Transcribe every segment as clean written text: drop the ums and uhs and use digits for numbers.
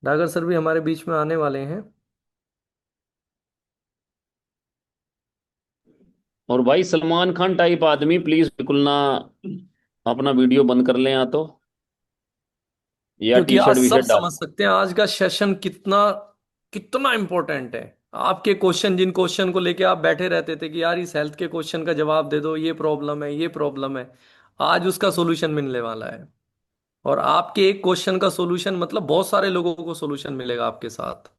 Dagar sir भी हमारे बीच में आने वाले हैं। और भाई सलमान खान टाइप आदमी प्लीज बिल्कुल ना अपना वीडियो बंद कर लें या तो, या क्योंकि टी आज शर्ट वी सब शर्ट डाल। समझ सकते हैं आज का सेशन कितना कितना इंपॉर्टेंट है। आपके क्वेश्चन, जिन क्वेश्चन को लेके आप बैठे रहते थे कि यार इस हेल्थ के क्वेश्चन का जवाब दे दो, ये प्रॉब्लम है, ये प्रॉब्लम है, आज उसका सॉल्यूशन मिलने वाला है। और आपके एक क्वेश्चन का सॉल्यूशन मतलब बहुत सारे लोगों को सॉल्यूशन मिलेगा आपके साथ।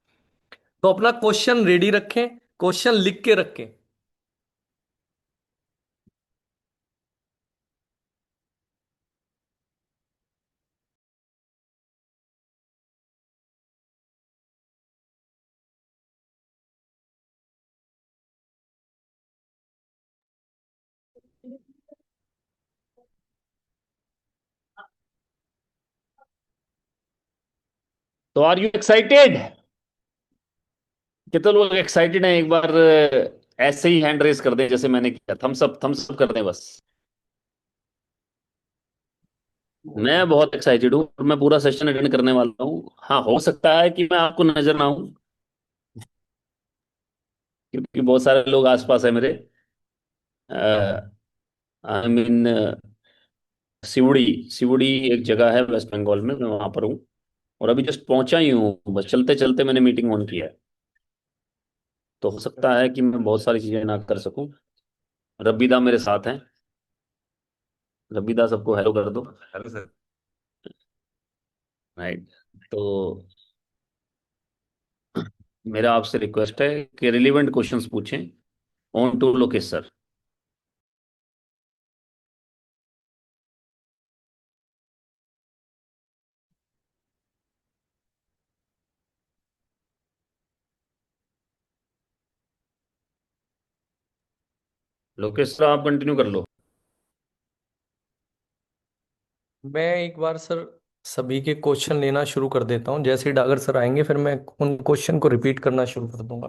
तो अपना क्वेश्चन रेडी रखें, क्वेश्चन लिख के रखें। तो आर यू एक्साइटेड? कितने लोग एक्साइटेड हैं? एक बार ऐसे ही हैंड रेस कर दें जैसे मैंने किया, थम्स अप कर दें बस। मैं बहुत एक्साइटेड हूँ और मैं पूरा सेशन अटेंड करने वाला हूँ। हाँ, हो सकता है कि मैं आपको नजर ना आऊं, क्योंकि बहुत सारे लोग आसपास है मेरे। आई मीन, सिवड़ी सिवड़ी एक जगह है वेस्ट बंगाल में, मैं वहां पर हूँ। और अभी जस्ट पहुंचा ही हूँ, बस चलते चलते मैंने मीटिंग ऑन किया है। तो हो सकता है कि मैं बहुत सारी चीजें ना कर सकूं। रब्बीदा मेरे साथ हैं। रब्बीदा सबको हेलो कर दो। Hello sir. राइट। तो मेरा आपसे रिक्वेस्ट है कि रिलेवेंट क्वेश्चंस पूछें। On to Lokesh sir. Lokesh sir, आप कंटिन्यू कर लो। मैं एक बार सर सभी के क्वेश्चन लेना शुरू कर देता हूं। जैसे ही डागर सर आएंगे फिर मैं उन क्वेश्चन को रिपीट करना शुरू कर दूंगा।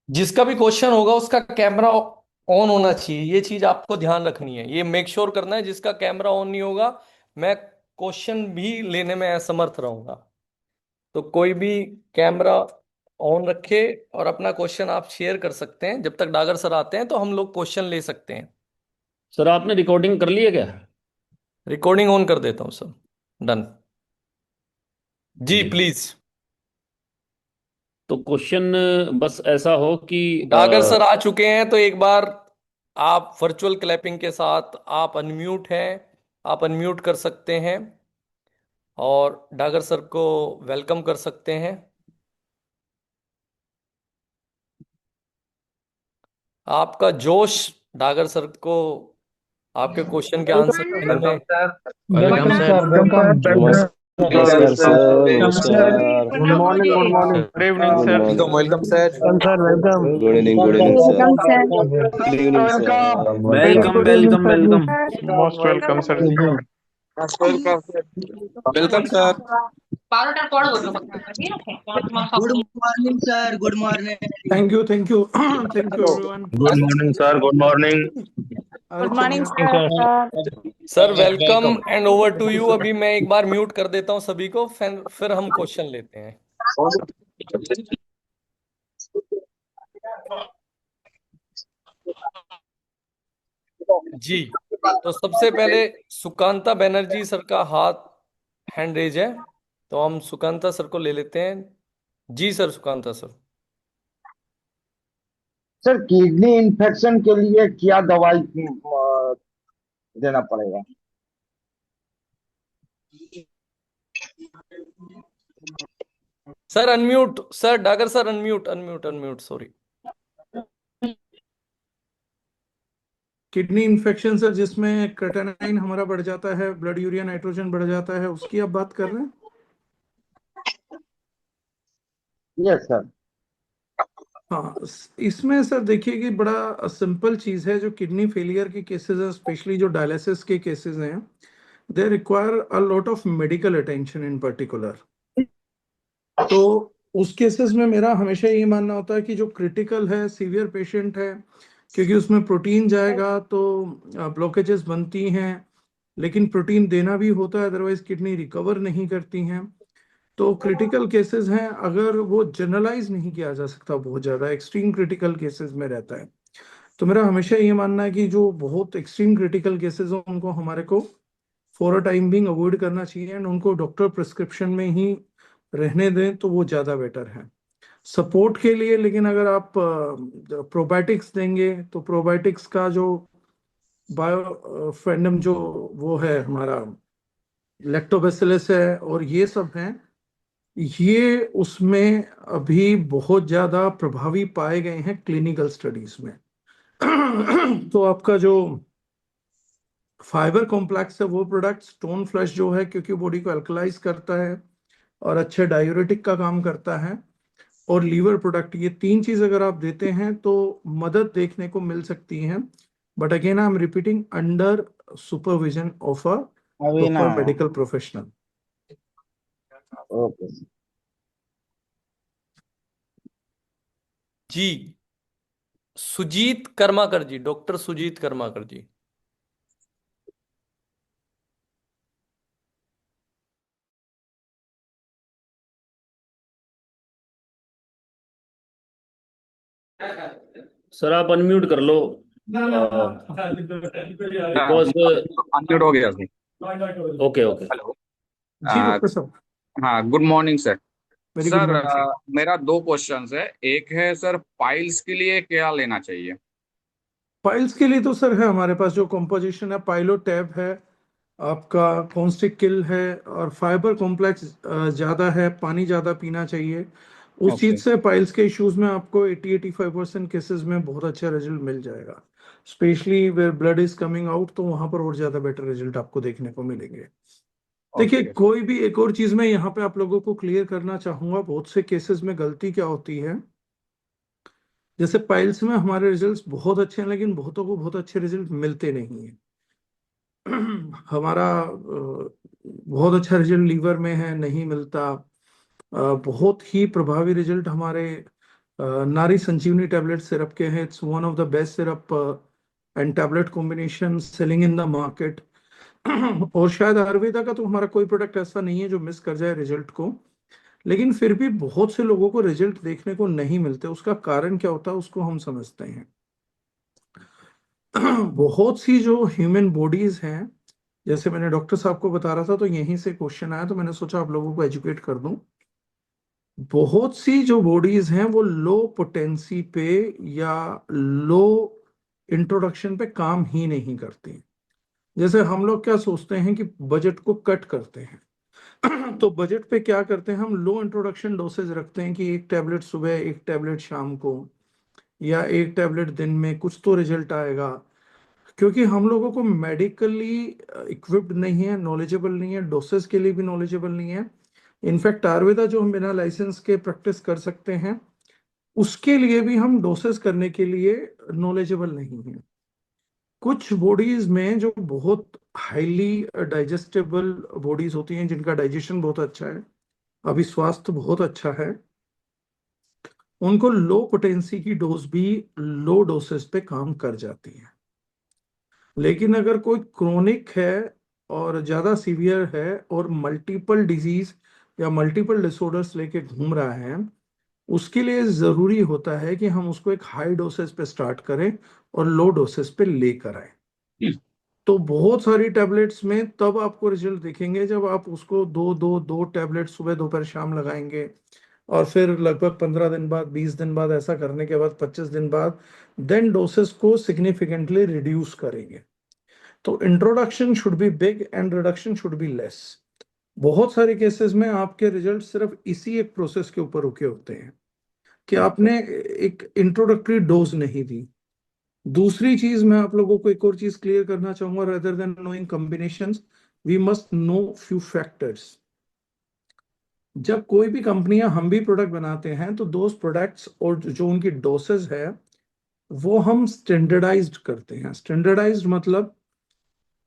जिसका भी क्वेश्चन होगा उसका कैमरा ऑन होना चाहिए। ये चीज आपको ध्यान रखनी है, ये मेक श्योर करना है। जिसका कैमरा ऑन नहीं होगा मैं क्वेश्चन भी लेने में असमर्थ रहूंगा। तो कोई भी कैमरा ऑन रखे और अपना क्वेश्चन आप शेयर कर सकते हैं। जब तक डागर सर आते हैं तो हम लोग क्वेश्चन ले सकते हैं। सर, आपने रिकॉर्डिंग कर ली है क्या? रिकॉर्डिंग ऑन कर देता हूँ सर। डन। जी जी। प्लीज। तो क्वेश्चन बस ऐसा हो कि डागर सर आ चुके हैं तो एक बार आप वर्चुअल क्लैपिंग के साथ, आप अनम्यूट हैं, आप अनम्यूट कर सकते हैं और डागर सर को वेलकम कर सकते हैं। आपका जोश डागर सर को आपके क्वेश्चन के आंसर देने वेलकम में। Sir. Welcome welcome sir. Sir. Welcome. नमस्कार सर, नमस्कार। Good morning. Good morning. Good evening good sir. Morning. Welcome. Welcome sir. Welcome sir. Good evening sir. Welcome sir. Good evening sir. Welcome. Welcome welcome welcome. Most welcome sir. Welcome sir. Welcome sir. Good morning sir, good morning. Thank you thank you thank you everyone. Good morning sir, good morning. अरे good चलिए morning अब sir. Sir welcome welcome. And over to you. अभी मैं एक बार mute कर देता हूं सभी को, फिर हम क्वेश्चन लेते हैं। जी। तो सबसे पहले सुकांता बनर्जी सर का हाथ हैंड रेज है, तो हम सुकांता सर को ले लेते हैं। जी sir, Sukanta sir. Sir, kidney infection के लिए क्या दवाई देना पड़ेगा? Sir unmute, sir Dagar sir unmute unmute unmute, sorry. Kidney infection sir, जिसमें क्रेटेनाइन हमारा बढ़ जाता है, ब्लड यूरिया नाइट्रोजन बढ़ जाता है, उसकी आप बात कर रहे हैं? Yes sir. हाँ, इसमें सर देखिए कि बड़ा सिंपल चीज है। जो किडनी फेलियर के केसेस हैं, स्पेशली जो डायलिसिस के केसेस हैं, they require a lot of medical attention in particular. तो उस केसेस में मेरा हमेशा ये मानना होता है कि जो क्रिटिकल है, सीवियर पेशेंट है, क्योंकि उसमें प्रोटीन जाएगा तो ब्लॉकेजेस बनती हैं, लेकिन प्रोटीन देना भी होता है, अदरवाइज किडनी रिकवर नहीं करती हैं। तो क्रिटिकल केसेस हैं, अगर वो जनरलाइज नहीं किया जा सकता, बहुत ज़्यादा एक्सट्रीम क्रिटिकल केसेस में रहता है, तो मेरा हमेशा ये मानना है कि जो बहुत एक्सट्रीम क्रिटिकल केसेस हो उनको हमारे को for a time being avoid करना चाहिए एंड उनको डॉक्टर प्रिस्क्रिप्शन में ही रहने दें, तो वो ज़्यादा बेटर है सपोर्ट के लिए। लेकिन अगर आप प्रोबायोटिक्स देंगे तो प्रोबायोटिक्स का जो बायो फैंडम जो वो है हमारा लैक्टोबैसिलस है और ये सब हैं, ये उसमें अभी बहुत ज्यादा प्रभावी पाए गए हैं क्लिनिकल स्टडीज में। तो आपका जो फाइबर कॉम्प्लेक्स है वो प्रोडक्ट स्टोन फ्लश जो है, क्योंकि बॉडी को अल्कलाइज करता है और अच्छे डायूरेटिक का काम करता है, और लीवर प्रोडक्ट, ये तीन चीज अगर आप देते हैं तो मदद देखने को मिल सकती है। But again I am repeating, under supervision of a अभी ना प्रॉपर मेडिकल प्रोफेशनल। ओके। जी, सुजीत कर्माकर जी, डॉक्टर सुजीत कर्माकर जी। सर आप अनम्यूट कर लो, बिकॉज अनम्यूट हो गया सर। Okay okay. हेलो। जी डॉक्टर साहब, हाँ, good morning sir. Very good sir morning sir. मेरा दो क्वेश्चंस है। एक है सर, पाइल्स के लिए क्या लेना चाहिए? पाइल्स के लिए तो सर है हमारे पास जो कॉम्पोजिशन है, पाइलो टैब है, आपका कॉन्स्टिक किल है, और फाइबर कॉम्प्लेक्स ज्यादा है, पानी ज्यादा पीना चाहिए। उस चीज ओके। से पाइल्स के इश्यूज में आपको 80-85% केसेस में बहुत अच्छा रिजल्ट मिल जाएगा, specially where blood is coming out, तो वहां पर और ज्यादा बेटर रिजल्ट आपको देखने को मिलेंगे। देखिए, ओके। कोई भी एक और चीज मैं यहाँ पे आप लोगों को क्लियर करना चाहूंगा, बहुत से केसेस में गलती क्या होती है, जैसे पाइल्स में हमारे रिजल्ट्स बहुत अच्छे हैं लेकिन बहुतों को बहुत अच्छे रिजल्ट मिलते नहीं है। हमारा बहुत अच्छा रिजल्ट लीवर में है, नहीं मिलता। बहुत ही प्रभावी रिजल्ट हमारे नारी संजीवनी टैबलेट सिरप के हैं। It's one of the best syrup and tablet combination selling in the market. और शायद आयुर्वेदा का तो हमारा कोई प्रोडक्ट ऐसा नहीं है जो मिस कर जाए रिजल्ट को, लेकिन फिर भी बहुत से लोगों को रिजल्ट देखने को नहीं मिलते। उसका कारण क्या होता है उसको हम समझते हैं। बहुत सी जो ह्यूमन बॉडीज हैं, जैसे मैंने डॉक्टर साहब को बता रहा था तो यहीं से क्वेश्चन आया, तो मैंने सोचा आप लोगों को एजुकेट कर दूं। बहुत सी जो बॉडीज हैं वो लो पोटेंसी पे या लो इंट्रोडक्शन पे काम ही नहीं करती। जैसे हम लोग क्या सोचते हैं कि बजट को कट करते हैं, तो बजट पे क्या करते हैं, हम लो इंट्रोडक्शन डोसेज रखते हैं कि एक टैबलेट सुबह, एक टैबलेट शाम को, या एक टैबलेट दिन में, कुछ तो रिजल्ट आएगा। क्योंकि हम लोगों को मेडिकली इक्विप्ड नहीं है, नॉलेजेबल नहीं है, डोसेस के लिए भी नॉलेजेबल नहीं है। इनफैक्ट आयुर्वेदा जो हम बिना लाइसेंस के प्रैक्टिस कर सकते हैं, उसके लिए भी हम डोसेस करने के लिए नॉलेजेबल नहीं है। कुछ बॉडीज में जो बहुत हाईली डाइजेस्टेबल बॉडीज होती हैं, जिनका डाइजेशन बहुत अच्छा है, अभी स्वास्थ्य बहुत अच्छा है, उनको लो पोटेंसी की डोज भी लो डोसेस पे काम कर जाती है। लेकिन अगर कोई क्रोनिक है और ज्यादा सीवियर है और मल्टीपल डिजीज या मल्टीपल डिसऑर्डर्स लेके घूम रहा है, उसके लिए जरूरी होता है कि हम उसको एक हाई डोसेस पे स्टार्ट करें और लो डोसेस पे लेकर आए। तो बहुत सारी टैबलेट्स में तब आपको रिजल्ट दिखेंगे जब आप उसको दो दो दो टैबलेट सुबह दोपहर शाम लगाएंगे, और फिर लगभग 15 दिन बाद, 20 दिन बाद, ऐसा करने के बाद 25 दिन बाद देन डोसेस को सिग्निफिकेंटली रिड्यूस करेंगे। तो introduction should be big and reduction should be less. बहुत सारे केसेस में आपके रिजल्ट सिर्फ इसी एक प्रोसेस के ऊपर रुके होते हैं कि आपने एक इंट्रोडक्टरी डोज नहीं दी। दूसरी चीज मैं आप लोगों को एक और चीज क्लियर करना चाहूंगा, rather than knowing combinations, we must know few factors. जब कोई भी कंपनियां, हम भी प्रोडक्ट बनाते हैं, तो दोज प्रोडक्ट्स और जो उनकी डोसेज है वो हम स्टैंडर्डाइज्ड करते हैं। स्टैंडर्डाइज्ड मतलब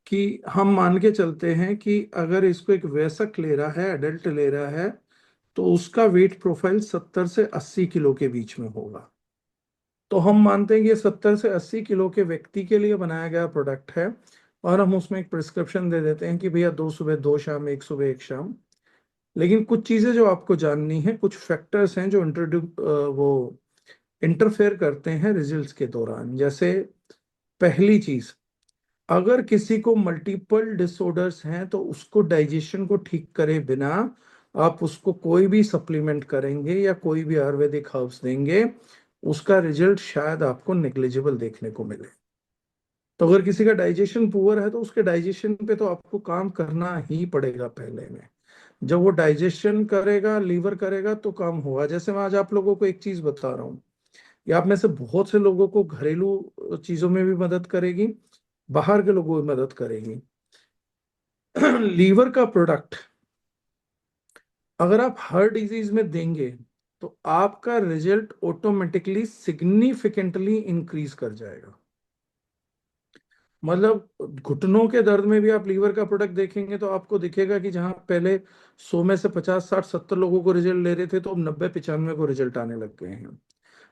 कि हम मान के चलते हैं कि अगर इसको एक वयस्क ले रहा है, एडल्ट ले रहा है, तो उसका वेट प्रोफाइल 70 से 80 किलो के बीच में होगा। तो हम मानते हैं कि ये 70 से 80 किलो के व्यक्ति के लिए बनाया गया प्रोडक्ट है, और हम उसमें एक प्रिस्क्रिप्शन दे देते हैं कि भैया 2 सुबह 2 शाम, 1 सुबह 1 शाम। लेकिन कुछ चीजें जो आपको जाननी है, कुछ फैक्टर्स हैं जो वो इंटरफेयर करते हैं रिजल्ट्स के दौरान। जैसे पहली चीज, अगर किसी को मल्टीपल डिसऑर्डर्स हैं तो उसको डाइजेशन को ठीक करे बिना आप उसको कोई भी सप्लीमेंट करेंगे या कोई भी आयुर्वेदिक हर्ब्स देंगे, उसका रिजल्ट शायद आपको नेग्लिजिबल देखने को मिले। तो अगर किसी का डाइजेशन पुअर है तो उसके डाइजेशन पे तो आपको काम करना ही पड़ेगा पहले में। जब वो डाइजेशन करेगा, लीवर करेगा, तो काम होगा। जैसे मैं आज आप लोगों को एक चीज बता रहा हूँ, ये आप में से बहुत से लोगों को घरेलू चीजों में भी मदद करेगी, बाहर के लोगों को भी मदद करेगी। लीवर का प्रोडक्ट अगर आप हर डिजीज में देंगे तो आपका रिजल्ट ऑटोमेटिकली सिग्निफिकेंटली इंक्रीज कर जाएगा। मतलब घुटनों के दर्द में भी आप लीवर का प्रोडक्ट देखेंगे तो आपको दिखेगा कि जहां पहले 100 में से 50, 60, 70 लोगों को रिजल्ट ले रहे थे, तो अब 90, 95 को रिजल्ट आने लग गए हैं।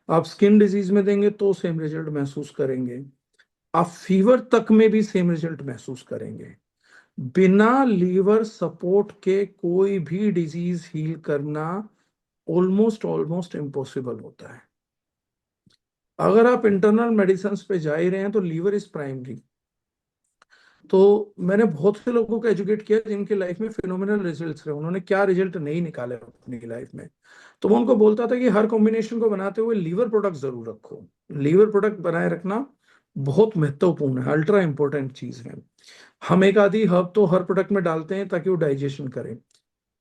आप स्किन डिजीज में देंगे तो सेम रिजल्ट महसूस करेंगे, आप फीवर तक में भी सेम रिजल्ट महसूस करेंगे। बिना लीवर सपोर्ट के कोई भी डिजीज हील करना ऑलमोस्ट ऑलमोस्ट इम्पॉसिबल होता है। अगर आप इंटरनल मेडिसिन पे जा ही रहे हैं तो लीवर इज प्राइमरी। तो मैंने बहुत से लोगों को एजुकेट किया जिनके लाइफ में फिनोमिनल रिजल्ट्स रहे, उन्होंने क्या रिजल्ट नहीं निकाले अपनी लाइफ में। तो मैं उनको बोलता था कि हर कॉम्बिनेशन को बनाते हुए लीवर प्रोडक्ट जरूर रखो। लीवर प्रोडक्ट बनाए रखना बहुत महत्वपूर्ण है, अल्ट्रा इंपॉर्टेंट चीज है। हम एक आधी हर्ब तो हर प्रोडक्ट में डालते हैं ताकि वो डाइजेशन करे।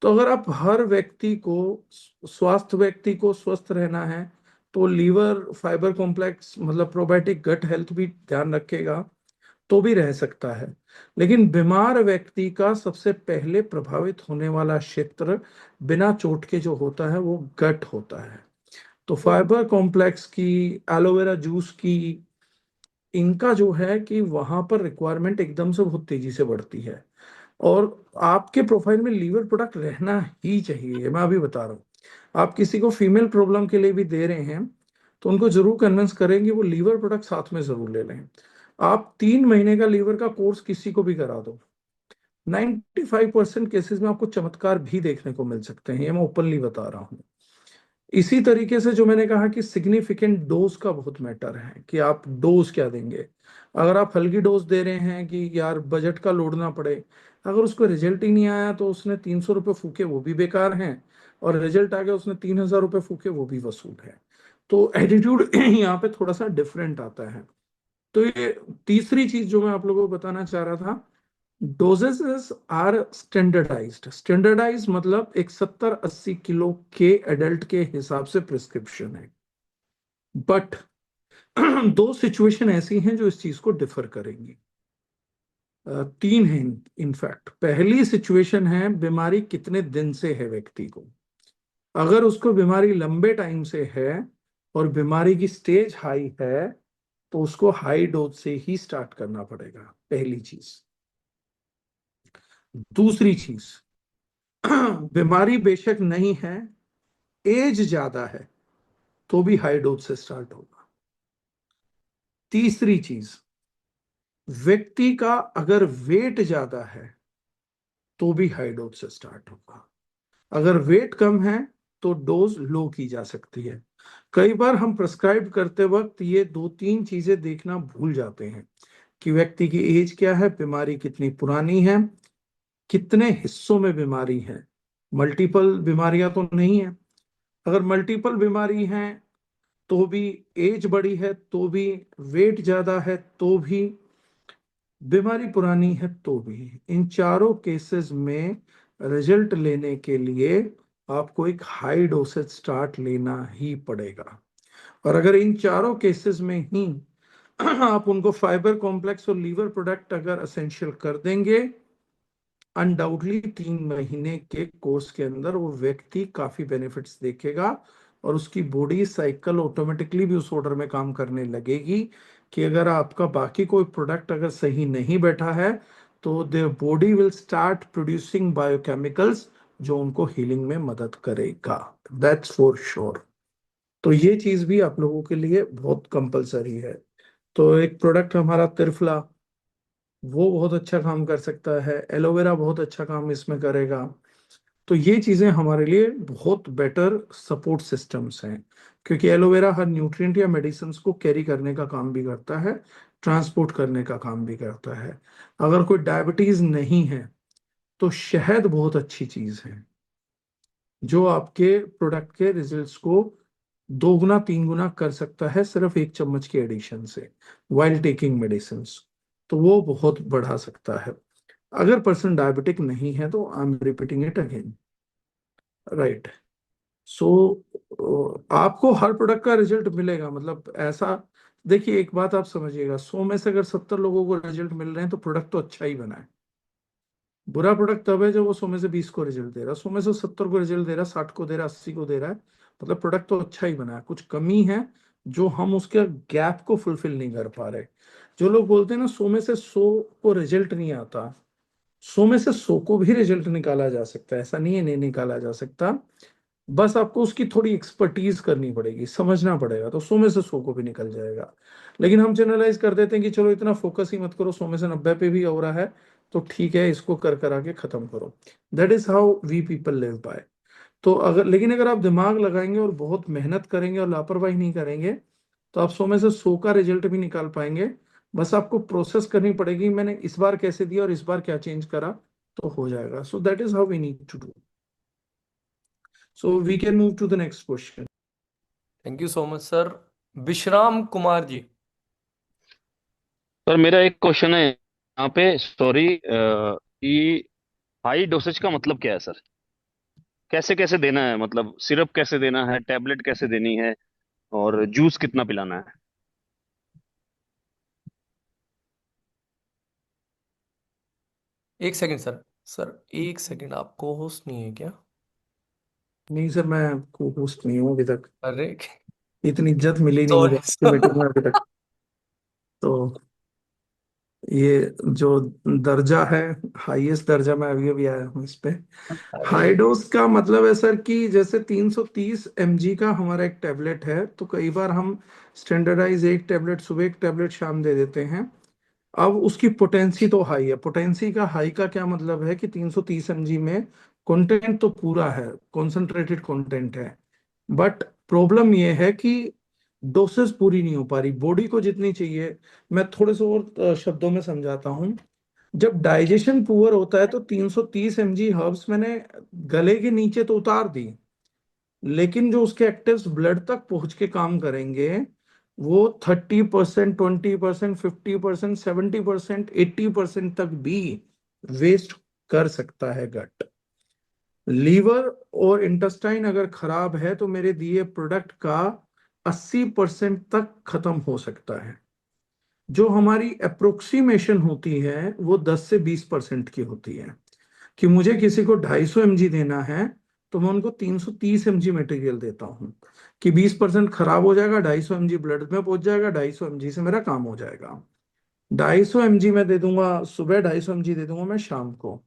तो अगर आप हर व्यक्ति को, स्वास्थ्य व्यक्ति को स्वस्थ रहना है, तो लीवर फाइबर कॉम्प्लेक्स मतलब प्रोबायोटिक गट हेल्थ भी ध्यान रखेगा तो भी रह सकता है। लेकिन बीमार व्यक्ति का सबसे पहले प्रभावित होने वाला क्षेत्र बिना चोट के जो होता है वो गट होता है। तो फाइबर कॉम्प्लेक्स की, एलोवेरा जूस की, इनका जो है कि वहां पर रिक्वायरमेंट एकदम से बहुत तेजी से बढ़ती है। और आपके प्रोफाइल में लीवर प्रोडक्ट रहना ही चाहिए, मैं अभी बता रहा हूँ। आप किसी को फीमेल प्रॉब्लम के लिए भी दे रहे हैं तो उनको जरूर कन्विंस करेंगे वो लीवर प्रोडक्ट साथ में जरूर ले लें। आप 3 महीने का लीवर का कोर्स किसी को भी करा दो, 95% केसेस में आपको चमत्कार भी देखने को मिल सकते हैं, ये मैं ओपनली बता रहा हूँ। इसी तरीके से जो मैंने कहा कि सिग्निफिकेंट डोज का बहुत मैटर है कि आप डोज क्या देंगे। अगर आप हल्की डोज दे रहे हैं कि यार बजट का लोड ना पड़े, अगर उसको रिजल्ट ही नहीं आया तो उसने 300 रुपये फूके वो भी बेकार हैं, और रिजल्ट आ गया उसने 3000 रुपये फूके वो भी वसूल है। तो एटीट्यूड यहाँ पे थोड़ा सा डिफरेंट आता है। तो ये तीसरी चीज जो मैं आप लोगों को बताना चाह रहा था, डोजेस आर स्टैंडर्डाइज्ड। स्टैंडर्डाइज मतलब एक 70-80 किलो के एडल्ट के हिसाब से प्रिस्क्रिप्शन है। बट दो सिचुएशन ऐसी हैं जो इस चीज को डिफर करेंगी। 3 हैं इनफैक्ट। पहली सिचुएशन है बीमारी कितने दिन से है व्यक्ति को। अगर उसको बीमारी लंबे टाइम से है और बीमारी की स्टेज हाई है तो उसको हाई डोज से ही स्टार्ट करना पड़ेगा, पहली चीज। दूसरी चीज, बीमारी बेशक नहीं है, एज ज्यादा है, तो भी हाई डोज से स्टार्ट होगा। तीसरी चीज, व्यक्ति का अगर वेट ज्यादा है तो भी हाई डोज से स्टार्ट होगा। अगर वेट कम है तो डोज लो की जा सकती है। कई बार हम प्रिस्क्राइब करते वक्त ये 2-3 चीजें देखना भूल जाते हैं कि व्यक्ति की एज क्या है, बीमारी कितनी पुरानी है, कितने हिस्सों में बीमारी है। मल्टीपल बीमारियां तो नहीं है। अगर मल्टीपल बीमारी है तो भी, एज बड़ी है तो भी, वेट ज्यादा है तो भी, बीमारी पुरानी है तो भी, इन चारों केसेस में रिजल्ट लेने के लिए आपको एक हाई डोसेज स्टार्ट लेना ही पड़ेगा। और अगर इन चारों केसेस में ही आप उनको फाइबर कॉम्प्लेक्स और लीवर प्रोडक्ट अगर असेंशियल कर देंगे, अनडाउटली 3 महीने के कोर्स के अंदर वो व्यक्ति काफी बेनिफिट्स देखेगा और उसकी बॉडी साइकिल ऑटोमेटिकली भी उस ऑर्डर में काम करने लगेगी कि अगर आपका बाकी कोई प्रोडक्ट अगर सही नहीं बैठा है तो their body will start producing biochemicals जो उनको हीलिंग में मदद करेगा, दैट्स फॉर श्योर। तो ये चीज भी आप लोगों के लिए बहुत कंपलसरी है। तो एक प्रोडक्ट हमारा त्रिफला, वो बहुत अच्छा काम कर सकता है, एलोवेरा बहुत अच्छा काम इसमें करेगा। तो ये चीजें हमारे लिए बहुत बेटर सपोर्ट सिस्टम्स हैं, क्योंकि एलोवेरा हर न्यूट्रिएंट या मेडिसिन को कैरी करने का काम भी करता है, ट्रांसपोर्ट करने का काम भी करता है। अगर कोई डायबिटीज नहीं है तो शहद बहुत अच्छी चीज है, जो आपके प्रोडक्ट के रिजल्ट्स को 2 गुना 3 गुना कर सकता है सिर्फ 1 चम्मच के एडिशन से, वाइल टेकिंग मेडिसिन। तो वो बहुत बढ़ा सकता है। अगर पर्सन डायबिटिक नहीं है तो I am repeating it again, right. So आपको हर प्रोडक्ट का रिजल्ट मिलेगा, मतलब ऐसा, देखिए एक बात आप समझिएगा, 100 में से अगर 70 लोगों को रिजल्ट मिल रहे हैं तो प्रोडक्ट तो अच्छा ही बना है। बुरा प्रोडक्ट तब है जब वो 100 में से 20 को रिजल्ट दे रहा है, 100 में से 70 को रिजल्ट दे रहा है, 60 को दे रहा है, 80 को दे रहा है, मतलब प्रोडक्ट तो अच्छा ही बना है, कुछ कमी है जो हम उसके गैप को फुलफिल नहीं कर पा रहे। जो लोग बोलते हैं ना 100 में से 100 को रिजल्ट नहीं आता, 100 में से 100 को भी रिजल्ट निकाला जा सकता है, ऐसा नहीं है नहीं निकाला जा सकता। बस आपको उसकी थोड़ी एक्सपर्टीज करनी पड़ेगी, समझना पड़ेगा, तो 100 में से 100 को भी निकल जाएगा। लेकिन हम जनरलाइज कर देते हैं कि चलो इतना फोकस ही मत करो, 100 में से 90 पे भी हो रहा है तो ठीक है, इसको कर करा के खत्म करो। That is how we people live by. तो अगर, लेकिन अगर आप दिमाग लगाएंगे और बहुत मेहनत करेंगे और लापरवाही नहीं करेंगे तो आप 100 में से 100 का रिजल्ट भी निकाल पाएंगे। बस आपको प्रोसेस करनी पड़ेगी, मैंने इस बार कैसे दिया और इस बार क्या चेंज करा, तो हो जाएगा। So that is how we need to do. So we can move to the next question. Thank you so much sir. Vishram Kumar ji. Sir मेरा एक क्वेश्चन है यहाँ पे, सॉरी, कि हाई डोसेज का मतलब क्या है सर? कैसे कैसे देना है, मतलब सिरप कैसे देना है, टैबलेट कैसे देनी है, और जूस कितना पिलाना है? एक सेकंड सर, सर एक सेकंड, आप को होस्ट नहीं है क्या? नहीं सर, मैं को होस्ट नहीं हूँ अभी तक, अरे इतनी इज्जत मिली नहीं मुझे सॉरी आपकी मीटिंग में अभी तक। तो ये जो दर्जा है, हाईएस्ट दर्जा, मैं अभी अभी आया हूँ इस पे। हाई डोज का मतलब है सर कि जैसे 330 mg का हमारा एक टेबलेट है, तो कई बार हम स्टैंडर्डाइज एक टेबलेट सुबह, एक टेबलेट शाम दे देते हैं। अब उसकी पोटेंसी तो हाई है, पोटेंसी का हाई का क्या मतलब है कि 330 mg में कंटेंट तो पूरा है, कॉन्सेंट्रेटेड कंटेंट है, बट प्रॉब्लम ये है कि डोसेस पूरी नहीं हो पा रही बॉडी को जितनी चाहिए। मैं थोड़े से और शब्दों में समझाता हूँ। जब डाइजेशन पुअर होता है तो 330 mg हर्ब्स मैंने गले के नीचे तो उतार दी, लेकिन जो उसके एक्टिव्स ब्लड तक पहुंच के काम करेंगे वो 30%, 20%, 50%, 70%, 80% तक भी वेस्ट कर सकता है गट। लीवर और इंटेस्टाइन अगर खराब है तो मेरे दिए प्रोडक्ट का 80% तक खत्म हो सकता है। जो हमारी अप्रोक्सीमेशन होती है वो 10 से 20% की होती है, कि मुझे किसी को 250 mg देना है तो मैं उनको 330 mg मटेरियल देता हूँ, कि 20% खराब हो जाएगा, 250 mg ब्लड में पहुंच जाएगा, 250 mg से मेरा काम हो जाएगा। 250 mg मैं दे दूंगा सुबह, 250 mg दे दूंगा मैं शाम को।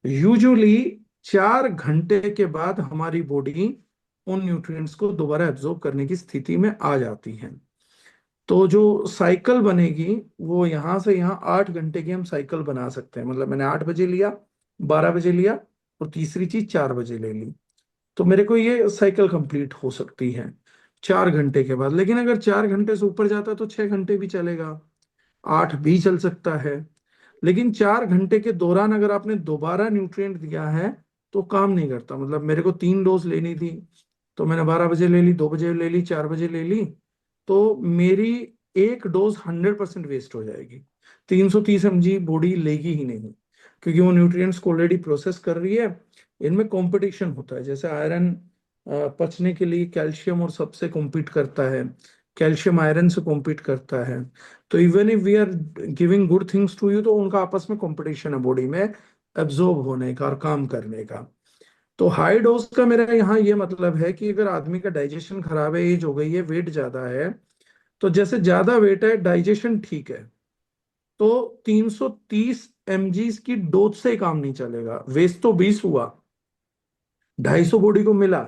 यूजुअली 4 घंटे के बाद हमारी बॉडी उन न्यूट्रिएंट्स को दोबारा एब्जॉर्ब करने की स्थिति में आ जाती है। तो जो साइकिल बनेगी वो यहाँ से यहाँ 8 घंटे की हम साइकिल बना सकते हैं, मतलब मैंने 8 बजे लिया, 12 बजे लिया, और तीसरी चीज 4 बजे ले ली, तो मेरे को ये साइकिल कंप्लीट हो सकती है 4 घंटे के बाद। लेकिन अगर 4 घंटे से ऊपर जाता है तो 6 घंटे भी चलेगा, 8 भी चल सकता है। लेकिन 4 घंटे के दौरान अगर आपने दोबारा न्यूट्रिएंट दिया है तो काम नहीं करता। मतलब मेरे को 3 डोज लेनी थी तो मैंने 12 बजे ले ली, 2 बजे ले ली, 4 बजे ले ली, तो मेरी एक डोज 100% वेस्ट हो जाएगी। 330 mg बॉडी लेगी ही नहीं, क्योंकि वो न्यूट्रिएंट्स को ऑलरेडी प्रोसेस कर रही है। इनमें कंपटीशन होता है, जैसे आयरन पचने के लिए कैल्शियम और सबसे कॉम्पीट करता है, कैल्शियम आयरन से कॉम्पीट करता है। तो even if we are giving good things to you, तो उनका आपस में कंपटीशन है बॉडी में एब्जॉर्ब होने का और काम करने का। तो हाई डोज का मेरा यहाँ ये मतलब है कि अगर आदमी का डाइजेशन खराब है, एज हो गई है, वेट ज्यादा है, तो जैसे ज्यादा वेट है, डाइजेशन ठीक है, तो 330 mg की डोज से ही काम नहीं चलेगा, वेस्ट तो 20 हुआ, 250 बॉडी को मिला,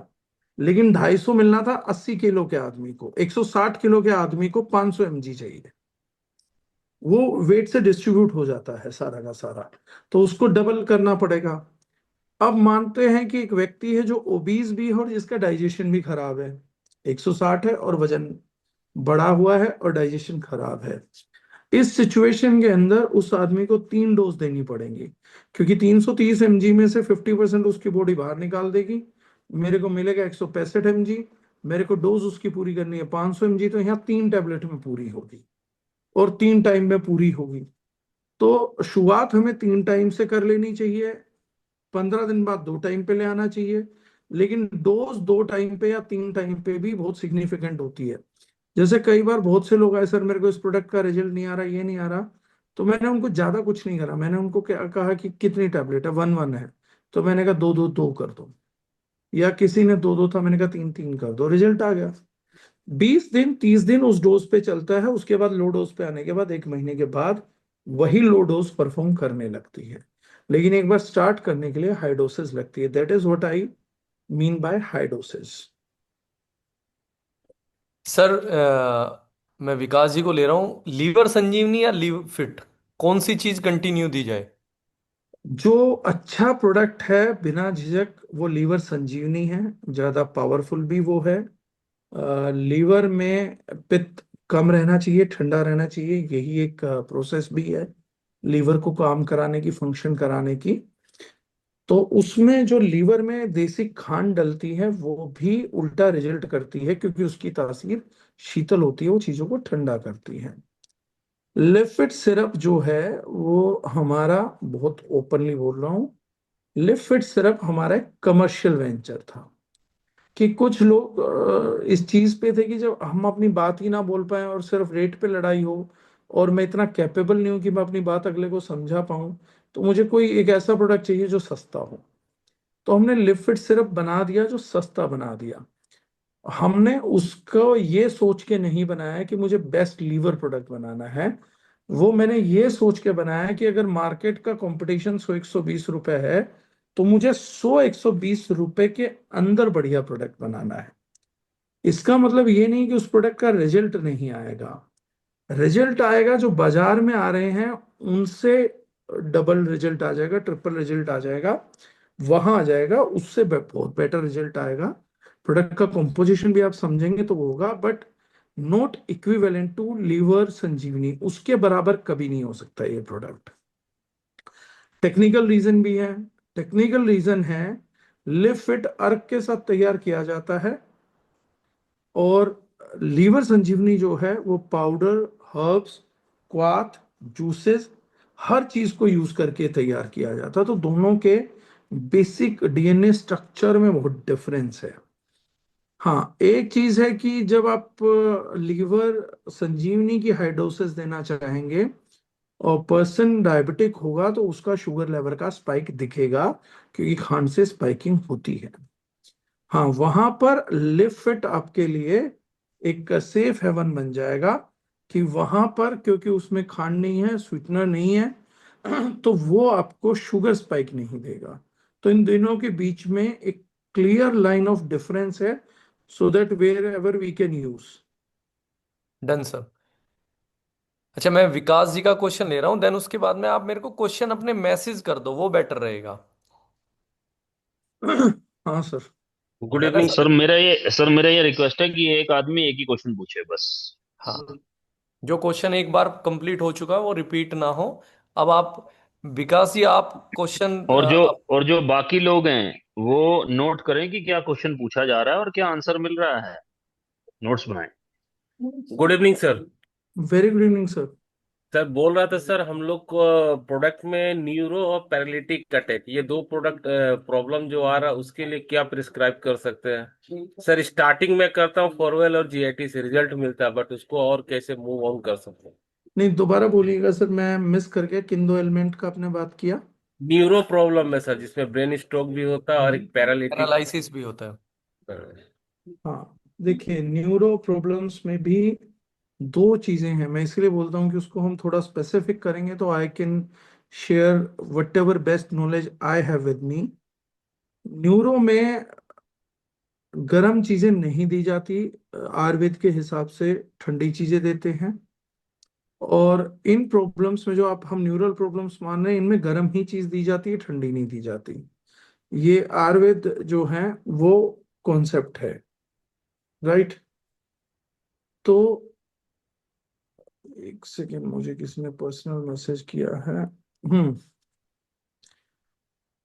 लेकिन 250 मिलना था 80 किलो के आदमी को, 160 किलो के आदमी को 500 mg चाहिए। वो वेट से डिस्ट्रीब्यूट हो जाता है सारा का सारा, तो उसको डबल करना पड़ेगा। अब मानते हैं कि एक व्यक्ति है जो ओबीज भी है और जिसका डाइजेशन भी खराब है, 160 है और वजन बढ़ा हुआ है और डाइजेशन खराब है। इस सिचुएशन के अंदर उस आदमी को 3 डोज देनी पड़ेंगी, क्योंकि 330 mg में से 50% उसकी बॉडी बाहर निकाल देगी, मेरे को मिलेगा 165 mg। मेरे को डोज उसकी पूरी करनी है 500 mg, तो यहाँ 3 टैबलेट में पूरी होगी और 3 टाइम में पूरी होगी। तो शुरुआत हमें 3 टाइम से कर लेनी चाहिए, 15 दिन बाद 2 टाइम पे ले आना चाहिए। लेकिन डोज 2 टाइम पे या 3 टाइम पे भी बहुत सिग्निफिकेंट होती है। जैसे कई बार बहुत से लोग आए, सर मेरे को इस प्रोडक्ट का रिजल्ट नहीं आ रहा, ये नहीं आ रहा, तो मैंने उनको ज्यादा कुछ नहीं करा, मैंने उनको क्या कहा कि कितनी टैबलेट है, 1 1 है, तो मैंने कहा 2 2 2 कर दो, या किसी ने 2 2 था, मैंने कहा 3 3 कर दो, रिजल्ट आ गया। 20 दिन 30 दिन उस डोज पे चलता है, उसके बाद लो डोज पे आने के बाद 1 महीने के बाद वही लो डोज परफॉर्म करने लगती है। लेकिन एक बार स्टार्ट करने के लिए हाई डोसेज लगती है, that is what I mean by high dosage. Sir मैं विकास जी को ले रहा हूँ, लीवर संजीवनी या लीव फिट, कौन सी चीज कंटिन्यू दी जाए? जो अच्छा प्रोडक्ट है बिना झिझक वो लीवर संजीवनी है, ज्यादा पावरफुल भी वो है। लीवर में पित्त कम रहना चाहिए, ठंडा रहना चाहिए, यही एक प्रोसेस भी है लीवर को काम कराने की, फंक्शन कराने की। तो उसमें जो लीवर में देसी खांड डलती है वो भी उल्टा रिजल्ट करती है, क्योंकि उसकी तासीर शीतल होती है, वो चीजों को ठंडा करती है। लिपिड सिरप जो है वो हमारा, बहुत ओपनली बोल रहा हूँ, लिपिड सिरप हमारा एक कमर्शियल वेंचर था। कि कुछ लोग इस चीज पे थे कि जब हम अपनी बात ही ना बोल पाए और सिर्फ रेट पे लड़ाई हो, और मैं इतना कैपेबल नहीं हूं कि मैं अपनी बात अगले को समझा पाऊं, तो मुझे कोई एक ऐसा प्रोडक्ट चाहिए जो सस्ता हो। तो हमने लिपिड सिरप बना दिया जो सस्ता बना दिया। हमने उसको ये सोच के नहीं बनाया कि मुझे बेस्ट लीवर प्रोडक्ट बनाना है, वो मैंने ये सोच के बनाया है कि अगर मार्केट का कंपटीशन 100 120 रुपए है, तो मुझे 100 120 रुपए के अंदर बढ़िया प्रोडक्ट बनाना है। इसका मतलब ये नहीं कि उस प्रोडक्ट का रिजल्ट नहीं आएगा, रिजल्ट आएगा, जो बाजार में आ रहे हैं उनसे डबल रिजल्ट आ जाएगा, ट्रिपल रिजल्ट आ जाएगा, वहां आ जाएगा, उससे बहुत बेटर रिजल्ट आएगा। प्रोडक्ट का कंपोजिशन भी आप समझेंगे तो वो होगा, but not equivalent to liver Sanjivani, उसके बराबर कभी नहीं हो सकता ये प्रोडक्ट। टेक्निकल रीजन भी है, टेक्निकल रीजन है, लिव फिट अर्क के साथ तैयार किया जाता है, और लीवर संजीवनी जो है वो पाउडर, हर्ब्स, क्वाथ, जूसेस, हर चीज को यूज करके तैयार किया जाता है। तो दोनों के बेसिक डीएनए स्ट्रक्चर में बहुत डिफरेंस है। हाँ, एक चीज है कि जब आप लीवर संजीवनी की हाई डोसेस देना चाहेंगे और पर्सन डायबिटिक होगा, तो उसका शुगर लेवल का स्पाइक दिखेगा, क्योंकि खांड से स्पाइकिंग होती है। हाँ, वहां पर लिव फिट आपके लिए एक सेफ हेवन बन जाएगा, कि वहां पर क्योंकि उसमें खांड नहीं है, स्वीटनर नहीं है, तो वो आपको शुगर स्पाइक नहीं देगा। तो इन दोनों के बीच में एक क्लियर लाइन ऑफ डिफरेंस है, so that wherever we can use. Done sir. अच्छा, मैं विकास जी का क्वेश्चन ले रहा हूँ, देन उसके बाद में आप मेरे को क्वेश्चन अपने मैसेज कर दो, वो बेटर रहेगा। हाँ सर। गुड है ना इवनिंग सर? सर मेरा ये रिक्वेस्ट है कि एक आदमी एक ही क्वेश्चन पूछे बस। हाँ, जो क्वेश्चन एक बार कंप्लीट हो चुका है वो रिपीट ना हो। अब आप विकास जी, आप क्वेश्चन और जो बाकी लोग हैं वो नोट करें कि क्या क्वेश्चन पूछा जा रहा है और क्या आंसर मिल रहा है, नोट्स बनाएं। Good evening sir. Very good evening sir. Sir बोल रहा था सर, हम लोग को प्रोडक्ट में न्यूरो और पैरालिटिक अटैक, ये दो प्रोडक्ट प्रॉब्लम जो आ रहा है उसके लिए क्या प्रिस्क्राइब कर सकते हैं? सर स्टार्टिंग में करता हूँ फॉरवेल और जीआईटी से रिजल्ट मिलता है, बट उसको और कैसे मूव ऑन कर सकते हैं? नहीं, दोबारा बोलिएगा सर, मैं मिस कर गया, किन दो एलिमेंट का आपने बात किया? न्यूरो प्रॉब्लम है सर, जिसमें ब्रेन स्ट्रोक भी होता है और एक पैरालिटिक। एनालिसिस भी होता है। हाँ, देखिए, न्यूरो प्रॉब्लम्स में भी दो चीजें हैं, मैं इसलिए बोलता हूँ कि उसको हम थोड़ा स्पेसिफिक करेंगे तो I can share what ever best knowledge I have with me. Neuro में गर्म चीजें नहीं दी जाती, आयुर्वेद के हिसाब से ठंडी चीजें देते हैं। और इन प्रॉब्लम्स में जो आप हम न्यूरल प्रॉब्लम्स मान रहे हैं, इनमें गर्म ही चीज दी जाती है, ठंडी नहीं दी जाती। ये आयुर्वेद जो है वो कॉन्सेप्ट है, राइट। तो एक सेकेंड, मुझे किसी ने पर्सनल मैसेज किया है।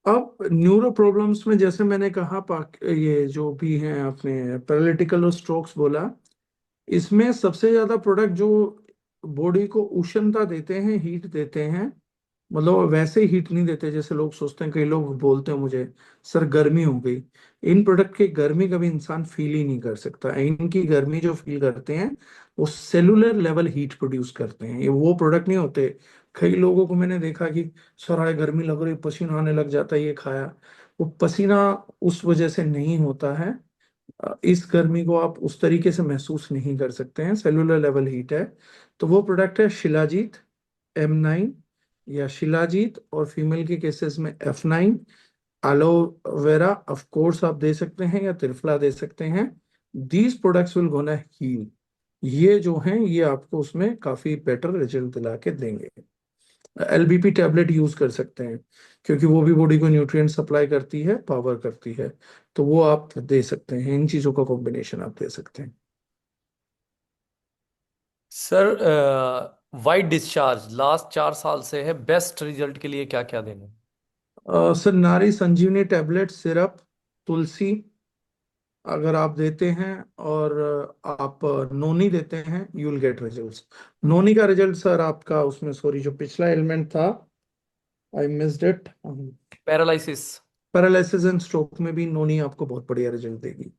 अब न्यूरो प्रॉब्लम्स में जैसे मैंने कहा, ये जो भी हैं, आपने पैरालिटिकल और स्ट्रोक्स बोला, इसमें सबसे ज्यादा प्रोडक्ट जो बॉडी को उष्णता देते हैं, हीट देते हैं, मतलब वैसे हीट नहीं देते जैसे लोग सोचते हैं। कई लोग बोलते हैं मुझे, सर गर्मी हो गई। इन प्रोडक्ट की गर्मी कभी इंसान फील ही नहीं कर सकता। इनकी गर्मी जो फील करते हैं वो सेलुलर लेवल हीट प्रोड्यूस करते हैं। ये वो प्रोडक्ट नहीं होते। कई लोगों को मैंने देखा कि सर आए गर्मी लग रही, पसीना आने लग जाता है, ये खाया। वो पसीना उस वजह से नहीं होता है। इस गर्मी को आप उस तरीके से महसूस नहीं कर सकते हैं, सेलुलर लेवल हीट है। तो वो प्रोडक्ट है शिलाजीत M9, या शिलाजीत, और फीमेल के केसेस में F9। एलोवेरा ऑफ कोर्स आप दे सकते हैं, या त्रिफला दे सकते हैं। These products will gonna heal. ये जो हैं ये आपको उसमें काफी बेटर रिजल्ट दिला के देंगे। LBP टैबलेट यूज कर सकते हैं, क्योंकि वो भी बॉडी को न्यूट्रिएंट सप्लाई करती है, पावर करती है। तो वो आप दे सकते हैं, इन चीजों का कॉम्बिनेशन आप दे सकते हैं। सर वाइट डिस्चार्ज लास्ट 4 साल से है, बेस्ट रिजल्ट के लिए क्या क्या देना? सर नारी संजीवनी टैबलेट, सिरप, तुलसी अगर आप देते हैं, और आप नोनी देते हैं, यू विल गेट रिजल्ट्स। नोनी का रिजल्ट सर आपका उसमें, सॉरी, जो पिछला एलिमेंट था, I missed it. Paralysis. Paralysis and stroke में भी नोनी आपको बहुत बढ़िया रिजल्ट देगी।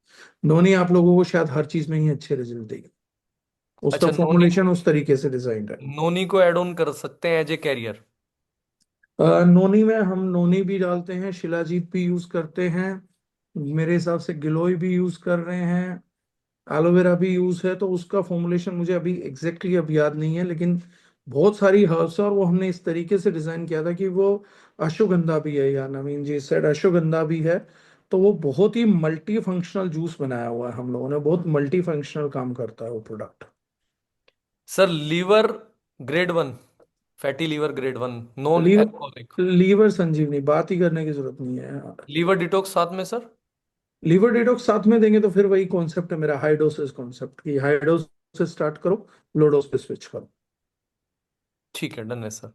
नोनी आप लोगों को शायद हर चीज में ही अच्छे रिजल्ट देगी। उसका अच्छा, नोनी, फॉर्मुलेशन उस तरीके से डिजाइंड है। नोनी को ऐड ऑन कर सकते हैं एज ए कैरियर? नोनी में हम नोनी भी डालते हैं, शिलाजीत भी यूज करते हैं, मेरे हिसाब से गिलोय भी यूज कर रहे हैं, एलोवेरा भी यूज है। तो उसका फॉर्मुलेशन मुझे अभी एग्जैक्टली अब याद नहीं है, लेकिन बहुत सारी हर्ब्स है, और वो हमने इस तरीके से डिजाइन किया था कि वो अश्वगंधा भी है, या नवीन जी सेड अश्वगंधा भी है। तो वो बहुत ही मल्टी फंक्शनल जूस बनाया हुआ है हम लोगों ने, बहुत मल्टी फंक्शनल काम करता है वो product. Sir liver grade 1, fatty liver grade 1, non liver alcoholic. Liver Sanjivani बात ही करने की जरूरत नहीं है। लीवर डिटॉक्स साथ में सर? लीवर डिटॉक्स साथ में देंगे तो फिर वही कॉन्सेप्ट है मेरा, हाई डोसेस कॉन्सेप्ट, की हाई डोज से स्टार्ट करो, लो डोज पे स्विच करो। ठीक है, डन है सर।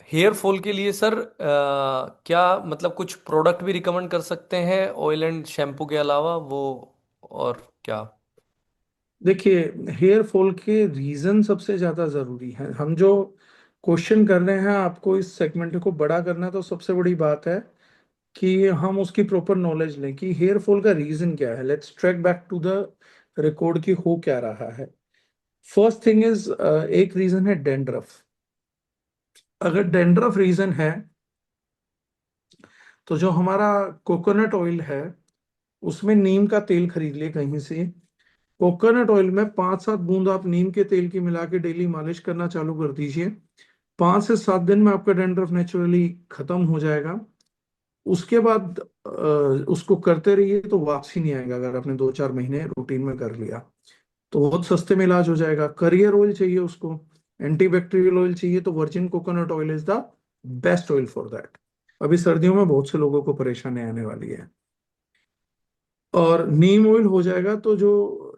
हेयर फॉल के लिए सर क्या मतलब कुछ प्रोडक्ट भी रिकमेंड कर सकते हैं ऑयल एंड शैम्पू के अलावा वो, और क्या? देखिए, हेयर फॉल के रीजन सबसे ज्यादा जरूरी है। हम जो क्वेश्चन कर रहे हैं आपको इस सेगमेंट को बड़ा करना है, तो सबसे बड़ी बात है कि हम उसकी प्रॉपर नॉलेज लें कि हेयर फॉल का रीजन क्या है। Let's track back to the record की हो क्या रहा है। फर्स्ट थिंग इज, एक रीजन है डेंड्रफ। अगर डेंड्रफ रीजन है, तो जो हमारा कोकोनट ऑयल है, उसमें नीम का तेल खरीद लिए कहीं से। कोकोनट ऑयल में 5-7 बूंद आप नीम के तेल की मिला के डेली मालिश करना चालू कर दीजिए। 5 से 7 दिन में आपका डैंड्रफ नेचुरली खत्म हो जाएगा। उसके बाद उसको करते रहिए तो वापसी नहीं आएगा, अगर आपने 2-4 महीने रूटीन में कर लिया तो बहुत सस्ते में इलाज हो जाएगा। करियर ऑयल चाहिए उसको, एंटीबैक्टीरियल ऑयल चाहिए, तो virgin coconut oil is the best oil for that. अभी सर्दियों में बहुत से लोगों को परेशानी आने वाली है। और नीम ऑयल हो जाएगा तो जो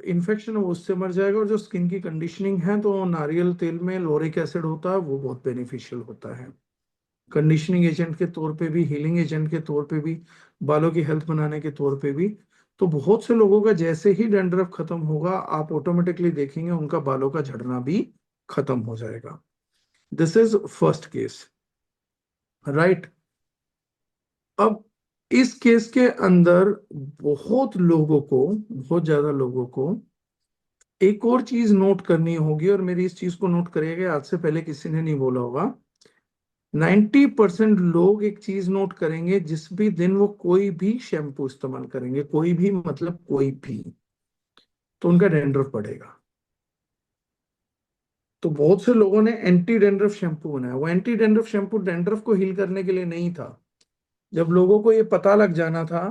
इन्फेक्शन है वो उससे मर जाएगा। और जो स्किन की कंडीशनिंग है, तो नारियल तेल में लोरिक एसिड होता है, वो बहुत बेनिफिशियल होता है कंडीशनिंग एजेंट के तौर पे भी, हीलिंग एजेंट के तौर पे भी, बालों की हेल्थ बनाने के तौर पे भी। तो बहुत से लोगों का जैसे ही डैंड्रफ खत्म होगा, आप ऑटोमेटिकली देखेंगे उनका बालों का झड़ना भी खत्म हो जाएगा। This is first case, right. अब इस केस के अंदर बहुत ज्यादा लोगों को एक और चीज नोट करनी होगी, और मेरी इस चीज को नोट करिएगा, आज से पहले किसी ने नहीं बोला होगा। 90% लोग एक चीज नोट करेंगे, जिस भी दिन वो कोई भी शैम्पू इस्तेमाल करेंगे, कोई भी मतलब कोई भी, तो उनका डैंड्रफ बढ़ेगा। तो बहुत से लोगों ने एंटी डैंड्रफ शैम्पू बनाया। वो एंटी डैंड्रफ शैम्पू डैंड्रफ को हील करने के लिए नहीं था। जब लोगों को ये पता लग जाना था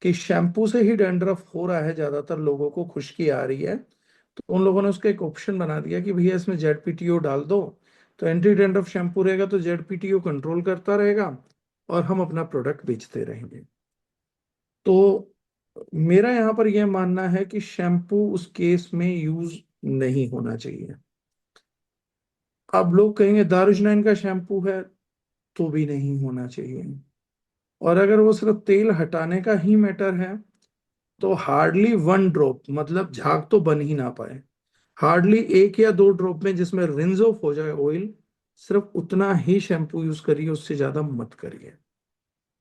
कि शैम्पू से ही डैंड्रफ हो रहा है, ज्यादातर लोगों को खुश्की आ रही है, तो उन लोगों ने उसका एक ऑप्शन बना दिया कि भैया इसमें जेड डाल दो, तो एंटी डैंड्रफ शैम्पू रहेगा तो जेड कंट्रोल करता रहेगा और हम अपना प्रोडक्ट बेचते रहेंगे। तो मेरा यहाँ पर यह मानना है कि शैम्पू उस केस में यूज नहीं होना चाहिए। अब लोग कहेंगे दारुजनैन का शैम्पू है, तो भी नहीं होना चाहिए। और अगर वो सिर्फ तेल हटाने का ही मैटर है तो हार्डली 1 ड्रॉप, मतलब झाग तो बन ही ना पाए, हार्डली 1 या 2 ड्रॉप में जिसमें रिंज ऑफ हो जाए ऑयल, सिर्फ उतना ही शैम्पू यूज करिए, उससे ज्यादा मत करिए।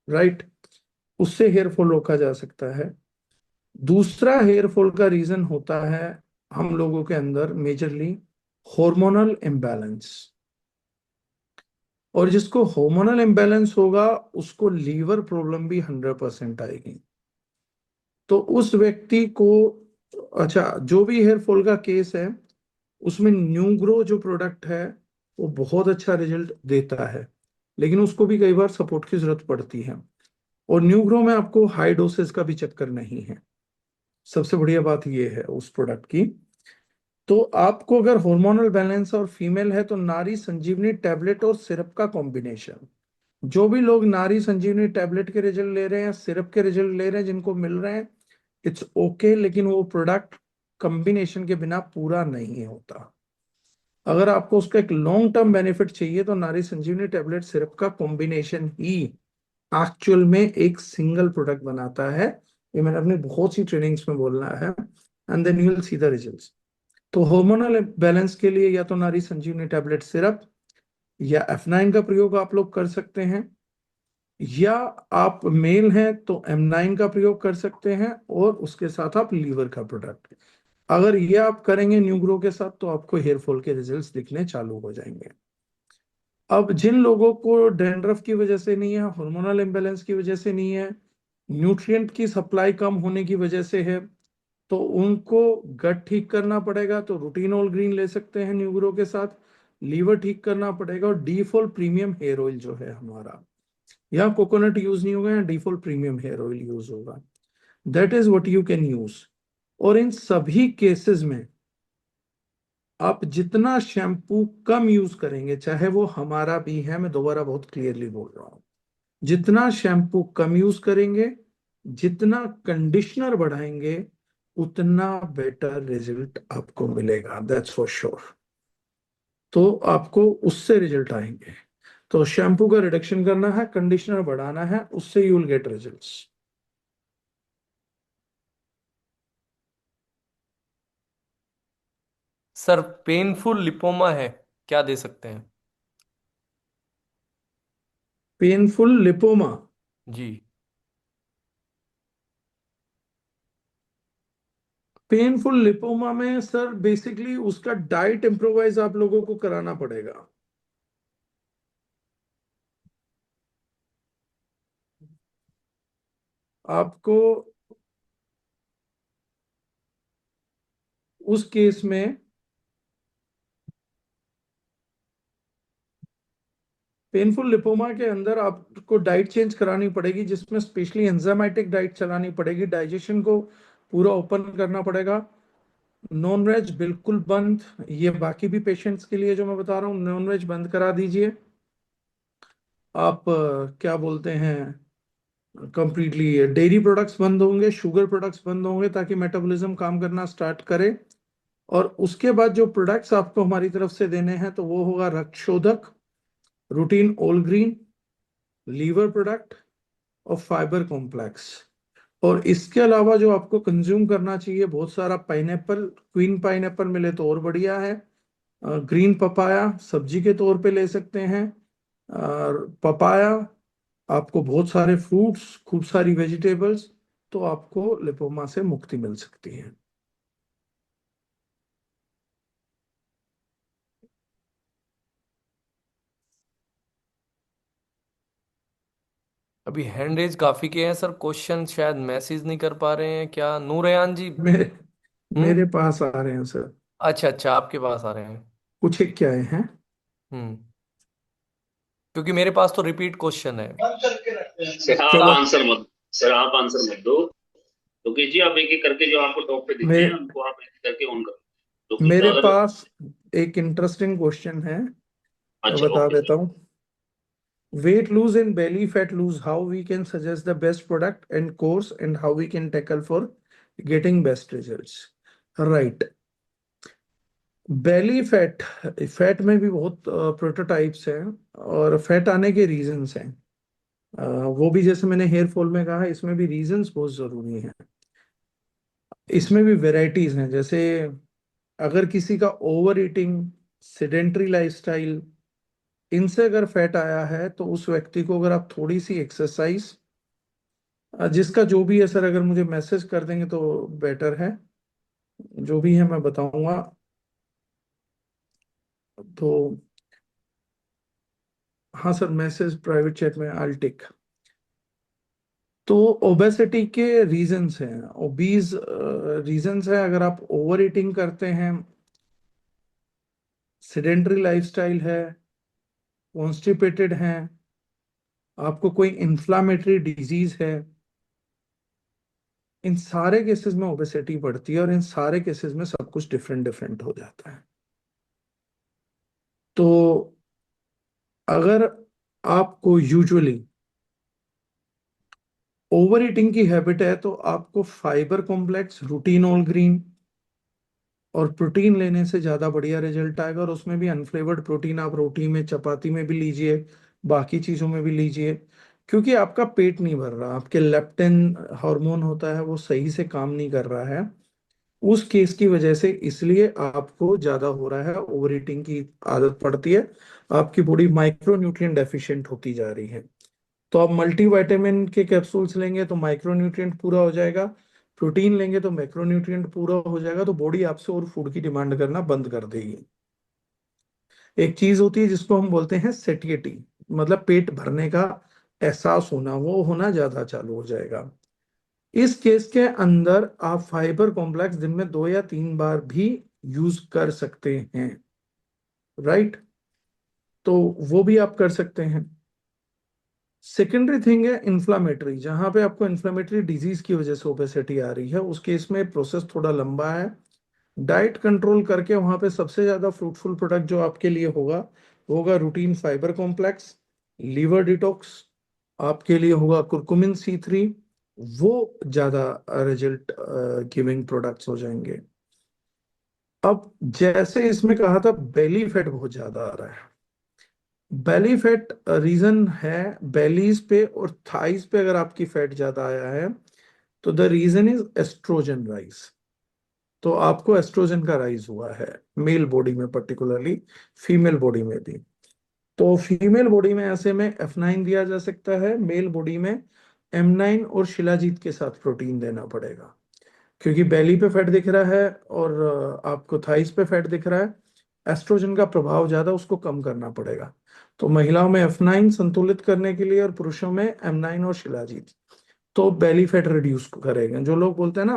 राइट? उससे हेयर फॉल रोका जा सकता है। दूसरा हेयर फॉल का रीजन होता है हम लोगों के अंदर मेजरली हार्मोनल इम्बैलेंस। और जिसको हार्मोनल इम्बैलेंस होगा उसको लीवर प्रॉब्लम भी 100% आएगी। तो उस व्यक्ति को, अच्छा, जो भी हेयर फॉल का केस है उसमें न्यूग्रो जो प्रोडक्ट है वो बहुत अच्छा रिजल्ट देता है, लेकिन उसको भी कई बार सपोर्ट की जरूरत पड़ती है। और न्यूग्रो में आपको हाई डोसेज का भी चक्कर नहीं है। सबसे बढ़िया बात ये है उस प्रोडक्ट की। तो आपको अगर हार्मोनल बैलेंस और फीमेल है तो नारी संजीवनी टैबलेट और सिरप का कॉम्बिनेशन। जो भी लोग नारी संजीवनी टैबलेट के रिजल्ट ले रहे हैं, सिरप के रिजल्ट ले रहे हैं, जिनको मिल रहे हैं, इट्स ओके, लेकिन वो प्रोडक्ट कॉम्बिनेशन के बिना पूरा नहीं होता। अगर आपको उसका एक लॉन्ग टर्म बेनिफिट चाहिए तो नारी संजीवनी टैबलेट सिरप का कॉम्बिनेशन ही एक्चुअल में एक सिंगल प्रोडक्ट बनाता है। ये मैंने अपनी बहुत सी ट्रेनिंग्स में बोलना है, and then you will see the results. तो हार्मोनल बैलेंस के लिए या तो नारी संजीवनी टैबलेट सिरप या F9 का प्रयोग आप लोग कर सकते हैं, या आप मेल हैं तो M9 का प्रयोग कर सकते हैं, और उसके साथ आप लीवर का प्रोडक्ट। अगर ये आप करेंगे न्यूग्रो के साथ तो आपको हेयर फॉल के रिजल्ट्स दिखने चालू हो जाएंगे। अब जिन लोगों को डैंड्रफ की वजह से नहीं है, हार्मोनल इम्बैलेंस की वजह से नहीं है, न्यूट्रिएंट की सप्लाई कम होने की वजह से है, तो उनको गट ठीक करना पड़ेगा, तो रूटीनोल ग्रीन ले सकते हैं न्यूग्रो के साथ। लीवर ठीक करना पड़ेगा, और डीफॉल प्रीमियम हेयर ऑयल जो है हमारा, यहाँ कोकोनट यूज नहीं होगा, यहाँ डीफॉल प्रीमियम हेयर ऑयल यूज होगा। That is what you can use. और इन सभी केसेस में आप जितना शैम्पू कम यूज करेंगे, चाहे वो हमारा भी है, मैं दोबारा बहुत क्लियरली बोल रहा हूं, जितना शैम्पू कम यूज करेंगे, जितना कंडीशनर बढ़ाएंगे, उतना बेटर रिजल्ट आपको मिलेगा, दैट्स फॉर श्योर। तो आपको उससे रिजल्ट आएंगे। तो शैम्पू का रिडक्शन करना है, कंडीशनर बढ़ाना है, उससे you will get results. Sir painful lipoma है, क्या दे सकते हैं? पेनफुल लिपोमा, जी। पेनफुल लिपोमा में सर बेसिकली उसका डाइट इम्प्रोवाइज आप लोगों को कराना पड़ेगा। आपको उस केस में पेनफुल लिपोमा के अंदर आपको डाइट चेंज करानी पड़ेगी, जिसमें स्पेशली एंजाइमेटिक डाइट चलानी पड़ेगी, डाइजेशन को पूरा ओपन करना पड़ेगा। नॉन वेज बिल्कुल बंद, ये बाकी भी पेशेंट्स के लिए जो मैं बता रहा हूँ, नॉन वेज बंद करा दीजिए। आप क्या बोलते हैं, कंप्लीटली डेयरी प्रोडक्ट्स बंद होंगे, शुगर प्रोडक्ट्स बंद होंगे, ताकि मेटाबॉलिज्म काम करना स्टार्ट करे। और उसके बाद जो प्रोडक्ट्स आपको हमारी तरफ से देने हैं तो वो होगा रक्त शोधक, routine all green, liver product और फाइबर कॉम्प्लेक्स। और इसके अलावा जो आपको कंज्यूम करना चाहिए, बहुत सारा पाइनएप्पल, क्वीन पाइनएप्पल मिले तो और बढ़िया है। ग्रीन पपाया सब्जी के तौर पे ले सकते हैं। पपाया, आपको बहुत सारे फ्रूट्स, खूब सारी वेजिटेबल्स, तो आपको लिपोमा से मुक्ति मिल सकती है। अभी हैंड रेज काफी के हैं सर, क्वेश्चन शायद मैसेज नहीं कर पा रहे हैं क्या, नूरयान जी? मेरे हम्म। मेरे पास आ रहे हैं सर। अच्छा अच्छा, आपके पास आ रहे हैं। कुछ एक क्या है? हम्म क्योंकि मेरे पास तो रिपीट क्वेश्चन है। सर आप चलो, आंसर मत सर आप आंसर मत दो। तो कीजिए आप एक एक करके, जो आपको टॉप पे दिख रहे हैं मेरे उनको आप एक एक करके ऑन करो। तो मेरे अगर पास एक इंटरेस्टिंग क्वेश्चन है, मैं अच्छा बता ओके देता सर। हूँ। Weight lose and belly fat lose, how we can suggest the best product and course and how we can tackle for getting best results. Right. Belly fat, fat में भी बहुत prototypes हैं और fat आने के reasons हैं। वो भी जैसे मैंने हेयर फॉल में कहा, इसमें भी रीजंस बहुत जरूरी हैं। इसमें भी वेराइटीज हैं, जैसे अगर किसी का ओवर ईटिंग, सेडेंट्री लाइफस्टाइल, इनसे अगर फैट आया है तो उस व्यक्ति को अगर आप थोड़ी सी एक्सरसाइज, जिसका जो भी है सर, अगर मुझे मैसेज कर देंगे तो बेटर है। जो भी है मैं बताऊंगा। तो हाँ सर, मैसेज प्राइवेट चैट में आई टेक। तो ओबेसिटी के रीजंस हैं, ओबीज रीजंस है, अगर आप ओवर ईटिंग करते हैं, सेडेंटरी लाइफस्टाइल है, कॉन्स्टिपेटेड हैं, आपको कोई इन्फ्लामेटरी डिजीज है, इन सारे केसेस में ओबेसिटी बढ़ती है और इन सारे केसेस में सब कुछ डिफरेंट डिफरेंट हो जाता है। तो अगर आपको यूजुअली ओवर ईटिंग की हैबिट है तो आपको fibre complex, routine all green और प्रोटीन लेने से ज्यादा बढ़िया रिजल्ट आएगा। और उसमें भी अनफ्लेवर्ड प्रोटीन आप रोटी में, चपाती में भी लीजिए, बाकी चीजों में भी लीजिए, क्योंकि आपका पेट नहीं भर रहा, आपके लेप्टिन हार्मोन होता है वो सही से काम नहीं कर रहा है उस केस की वजह से, इसलिए आपको ज्यादा हो रहा है, ओवर ईटिंग की आदत पड़ती है, आपकी बॉडी माइक्रो न्यूट्रिएंट डेफिशिएंट होती जा रही है। तो आप मल्टीविटामिन के कैप्सूल्स लेंगे तो माइक्रोन्यूट्रिएंट पूरा हो जाएगा, प्रोटीन लेंगे तो मैक्रोन्यूट्रिएंट पूरा हो जाएगा, तो बॉडी आपसे और फूड की डिमांड करना बंद कर देगी। एक चीज होती है जिसको हम बोलते हैं सेटिएटी, मतलब पेट भरने का एहसास होना, वो होना ज्यादा चालू हो जाएगा। इस केस के अंदर आप फाइबर कॉम्प्लेक्स दिन में 2 या 3 बार भी यूज कर सकते हैं। राइट। तो वो भी आप कर सकते हैं। सेकेंडरी थिंग है इन्फ्लामेटरी, जहां पे आपको इन्फ्लामेटरी डिजीज की वजह से ओबेसिटी आ रही है, उस केस में प्रोसेस थोड़ा लंबा है। डाइट कंट्रोल करके वहां पे सबसे ज्यादा फ्रूटफुल प्रोडक्ट जो आपके लिए होगा वो होगा routine fibre complex, liver detox, आपके लिए होगा कुरकुमिन C3। वो ज्यादा रिजल्ट गिविंग प्रोडक्ट्स हो जाएंगे। अब जैसे इसमें कहा था बेली फैट बहुत ज्यादा आ रहा है, बेली फैट रीजन है बेलीज पे और थाइस पे अगर आपकी फैट ज्यादा आया है तो the reason is estrogen rise. तो आपको एस्ट्रोजन का राइज हुआ है मेल बॉडी में, पर्टिकुलरली फीमेल बॉडी में भी। तो फीमेल बॉडी में ऐसे में F9 दिया जा सकता है, मेल बॉडी में M9 और शिलाजीत के साथ प्रोटीन देना पड़ेगा, क्योंकि बेली पे फैट दिख रहा है और आपको थाइस पे फैट दिख रहा है, एस्ट्रोजन का प्रभाव ज्यादा, उसको कम करना पड़ेगा। तो महिलाओं में F9 संतुलित करने के लिए और पुरुषों में M9 और शिलाजीत, तो बेली फैट रिड्यूस करेगा। जो लोग बोलते हैं ना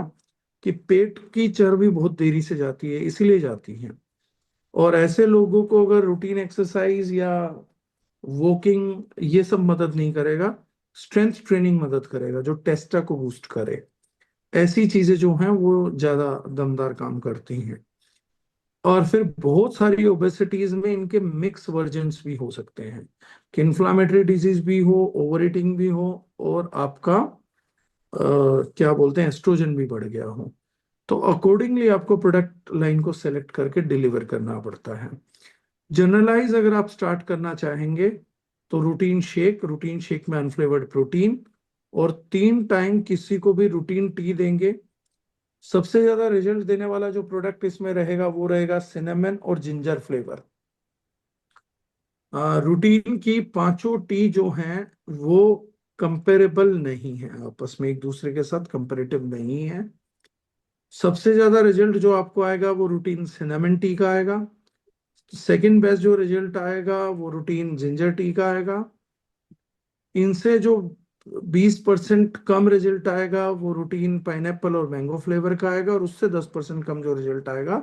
कि पेट की चर्बी बहुत देरी से जाती है, इसीलिए जाती है। और ऐसे लोगों को अगर रूटीन एक्सरसाइज या वॉकिंग ये सब मदद नहीं करेगा, स्ट्रेंथ ट्रेनिंग मदद करेगा जो टेस्टा को बूस्ट करे। ऐसी चीजें जो हैं वो ज्यादा दमदार काम करती हैं। और फिर बहुत सारी ओबेसिटीज में इनके मिक्स वर्जन्स भी हो सकते हैं, कि इन्फ्लामेटरी डिजीज भी हो, ओवर ईटिंग भी हो, और आपका क्या बोलते हैं एस्ट्रोजन भी बढ़ गया हो। तो अकॉर्डिंगली आपको प्रोडक्ट लाइन को सेलेक्ट करके डिलीवर करना पड़ता है। जनरलाइज अगर आप स्टार्ट करना चाहेंगे तो रूटीन शेक में अनफ्लेवर्ड प्रोटीन, और 3 टाइम किसी को भी रूटीन टी देंगे। सबसे ज्यादा रिजल्ट देने वाला जो प्रोडक्ट इसमें रहेगा वो रहेगा सिनेमन और जिंजर फ्लेवर। रूटीन की पांचों टी जो हैं वो कंपेरेबल नहीं है, आपस में एक दूसरे के साथ कंपेरेटिव नहीं है। सबसे ज्यादा रिजल्ट जो आपको आएगा वो रूटीन सिनेमन टी का आएगा। सेकंड बेस्ट जो रिजल्ट आएगा वो रूटीन जिंजर टी का आएगा। इनसे जो 20% कम रिजल्ट आएगा वो रूटीन पाइनएप्पल और मैंगो फ्लेवर का आएगा, और उससे 10% कम जो रिजल्ट आएगा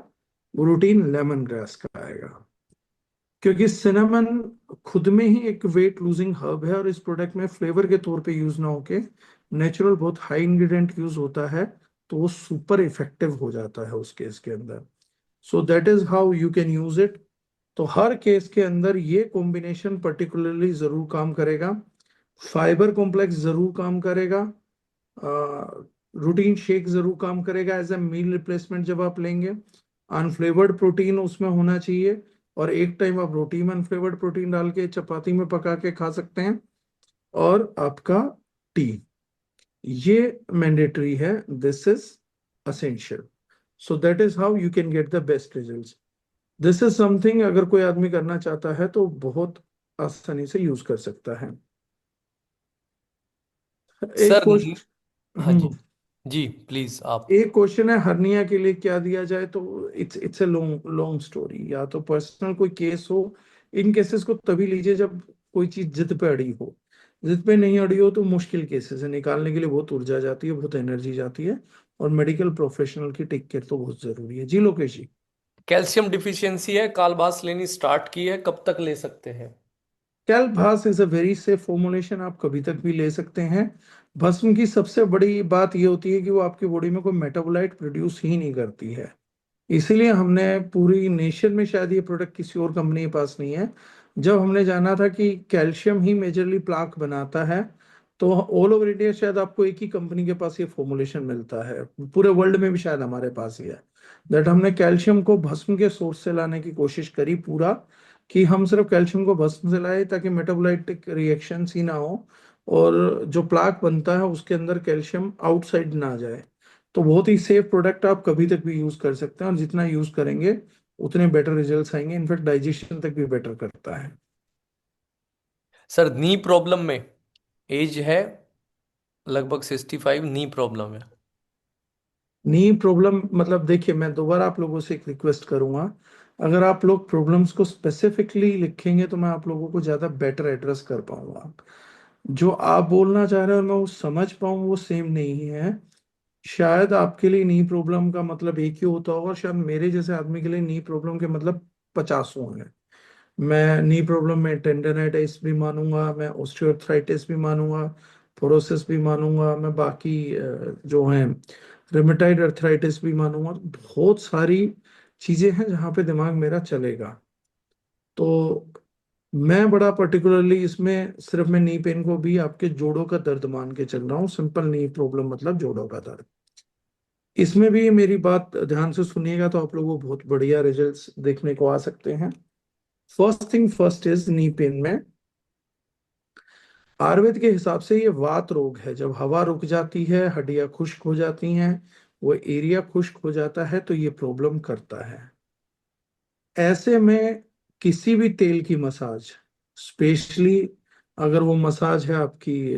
वो रूटीन लेमन ग्रास का आएगा। क्योंकि सिनेमन खुद में ही एक वेट लूजिंग हर्ब है और इस प्रोडक्ट में फ्लेवर के तौर पे यूज ना होके नेचुरल बहुत हाई इंग्रेडिएंट यूज होता है, तो वो सुपर इफेक्टिव हो जाता है उस केस के अंदर। सो that is how you can use it. तो हर केस के अंदर ये कॉम्बिनेशन पर्टिकुलरली जरूर काम करेगा। फाइबर कॉम्प्लेक्स जरूर काम करेगा, रूटीन शेक जरूर काम करेगा एज ए मील रिप्लेसमेंट जब आप लेंगे। अनफ्लेवर्ड प्रोटीन उसमें होना चाहिए, और एक टाइम आप रोटी में अनफ्लेवर्ड प्रोटीन डाल के चपाती में पका के खा सकते हैं। और आपका टी, ये मैंडेटरी है, this is essential. So that is how you can get the best results. This is something अगर कोई आदमी करना चाहता है तो बहुत आसानी से यूज कर सकता है। एक सर क्वेश्चन, हाँ जी, जी प्लीज आप। एक क्वेश्चन है हर्निया के लिए क्या दिया जाए, तो it's a long long story. या तो पर्सनल कोई केस हो, इन केसेस को तभी लीजिए जब कोई चीज जिद पे अड़ी हो। जिद पे नहीं अड़ी हो तो मुश्किल केसेस है, निकालने के लिए बहुत ऊर्जा जाती है, बहुत एनर्जी जाती है, और मेडिकल प्रोफेशनल की टेक केयर तो बहुत जरूरी है। जी लोकेश जी। कैल्शियम डिफिशियंसी है, कालबास लेनी स्टार्ट की है, कब तक ले सकते हैं? कैलभास is a very safe formulation, आप कभी तक भी ले सकते हैं। भस्म की सबसे बड़ी बात ये होती है कि वो आपकी बॉडी में कोई मेटाबोलाइट प्रोड्यूस ही नहीं करती है। इसीलिए हमने पूरी नेशन में शायद ये प्रोडक्ट किसी और कंपनी के पास नहीं है। जब हमने जाना था कि कैल्शियम ही मेजरली प्लाक बनाता है, तो ऑल ओवर इंडिया शायद आपको एक ही कंपनी के पास ये फॉर्मुलेशन मिलता है, पूरे वर्ल्ड में भी शायद हमारे पास ही है। दैट हमने कैल्शियम को भस्म के सोर्स से लाने की कोशिश करी पूरा, कि हम सिर्फ कैल्शियम को भस्म से लाए ताकि मेटाबोलाइटिक रिएक्शंस ही ना हो, और जो प्लाक बनता है उसके अंदर कैल्शियम आउटसाइड ना जाए। तो बहुत ही सेफ प्रोडक्ट, आप कभी तक भी यूज कर सकते हैं, और जितना यूज करेंगे उतने बेटर रिजल्ट्स आएंगे। इनफैक्ट डाइजेशन तक भी बेटर करता है। सर नी प्रॉब्लम में एज है लगभग 65, नी प्रॉब्लम है। नी प्रॉब्लम मतलब, देखिए मैं दोबारा आप लोगों से एक रिक्वेस्ट करूंगा, अगर आप लोग प्रॉब्लम्स को स्पेसिफिकली लिखेंगे तो मैं आप लोगों को ज्यादा बेटर एड्रेस कर पाऊंगा। जो आप बोलना चाह रहे हो और मैं वो समझ पाऊँ वो सेम नहीं है। शायद आपके लिए नी प्रॉब्लम का मतलब एक ही होता होगा, शायद मेरे जैसे आदमी के लिए नी प्रॉब्लम के मतलब पचासों हैं। मैं नी प्रॉब्लम में टेंडनाइटिस भी मानूंगा, मैं ऑस्टियोआर्थराइटिस भी मानूंगा, पोरोसिस भी मानूंगा, मैं बाकी जो हैं रिमेटाइड अर्थराइटिस भी मानूंगा। तो बहुत सारी चीजें हैं जहाँ पे दिमाग मेरा चलेगा। तो मैं बड़ा पर्टिकुलरली इसमें सिर्फ मैं नी पेन को भी आपके जोड़ों का दर्द मान के चल रहा हूँ। सिंपल नी प्रॉब्लम मतलब जोड़ों का दर्द। इसमें भी मेरी बात ध्यान से सुनिएगा तो आप लोगों को बहुत बढ़िया रिजल्ट्स देखने को आ सकते हैं। First thing first is knee pain में आयुर्वेद के हिसाब से ये वात रोग है। जब हवा रुक जाती है, हड्डियां खुश्क हो जाती हैं, वो एरिया खुश्क हो जाता है, तो ये प्रॉब्लम करता है। ऐसे में किसी भी तेल की मसाज, स्पेशली अगर वो मसाज है आपकी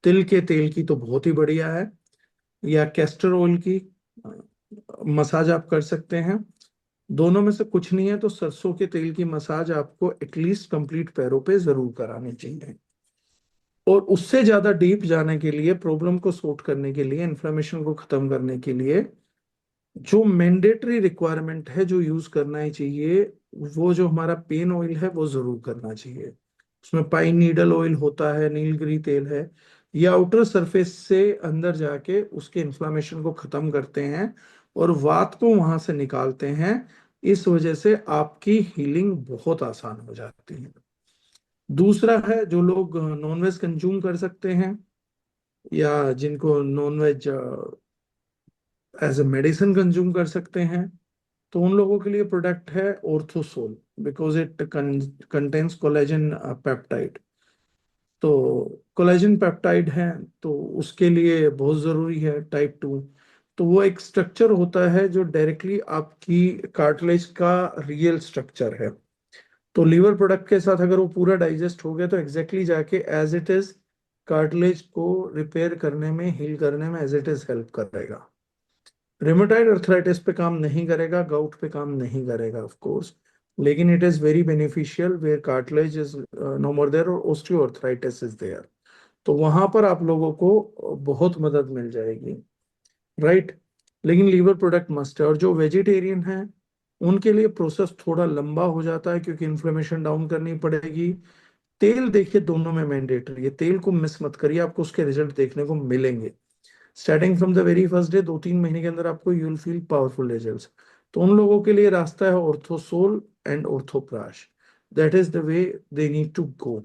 तिल के तेल की, तो बहुत ही बढ़िया है, या कैस्टर ऑयल की मसाज आप कर सकते हैं। दोनों में से कुछ नहीं है तो सरसों के तेल की मसाज आपको एटलीस्ट कंप्लीट पैरों पे जरूर करानी चाहिए। और उससे ज्यादा डीप जाने के लिए, प्रॉब्लम को सॉर्ट करने के लिए, इन्फ्लेमेशन को खत्म करने के लिए, जो मैंडेटरी रिक्वायरमेंट है, जो यूज करना ही चाहिए, वो जो हमारा पेन ऑयल है वो जरूर करना चाहिए। उसमें पाइन नीडल ऑयल होता है, नीलगिरी तेल है। ये आउटर सरफेस से अंदर जाके उसके इन्फ्लामेशन को खत्म करते हैं और वात को वहां से निकालते हैं। इस वजह से आपकी हीलिंग बहुत आसान हो जाती है। दूसरा है, जो लोग नॉनवेज कंज्यूम कर सकते हैं, या जिनको nonveg as a medicine consume कर सकते हैं, तो उन लोगों के लिए प्रोडक्ट है Orthosol, because it contains collagen peptide. तो कोलेजन पेप्टाइड है, तो उसके लिए बहुत जरूरी है टाइप 2। तो वो एक स्ट्रक्चर होता है जो डायरेक्टली आपकी कार्टिलेज का रियल स्ट्रक्चर है। तो लीवर प्रोडक्ट के साथ अगर वो पूरा डाइजेस्ट हो गया तो एग्जैक्टली जाके एज इट इज कार्टिलेज को रिपेयर करने में, हील करने में एज इट इज हेल्प करेगा। रिमेटॉइड अर्थराइटिस पे काम नहीं करेगा, गाउट पे काम नहीं करेगा ऑफ कोर्स, लेकिन it is very beneficial where cartilage is no more there और ऑस्टियोआर्थराइटिस इज देयर। तो वहां पर आप लोगों को बहुत मदद मिल जाएगी, राइट। लेकिन लीवर प्रोडक्ट मस्ट है। और जो वेजिटेरियन है उनके लिए प्रोसेस थोड़ा लंबा हो जाता है क्योंकि इन्फ्लेमेशन डाउन करनी पड़ेगी। तेल देखिए दोनों में मैंडेटरी है, तेल को मिस मत करिए, आपको उसके रिजल्ट देखने को मिलेंगे। Starting from the very first day, 2-3 महीने के अंदर आपको you will feel powerful results. तो उन लोगों के लिए रास्ता है Orthosol and Orthoprash. That is the way they need to go,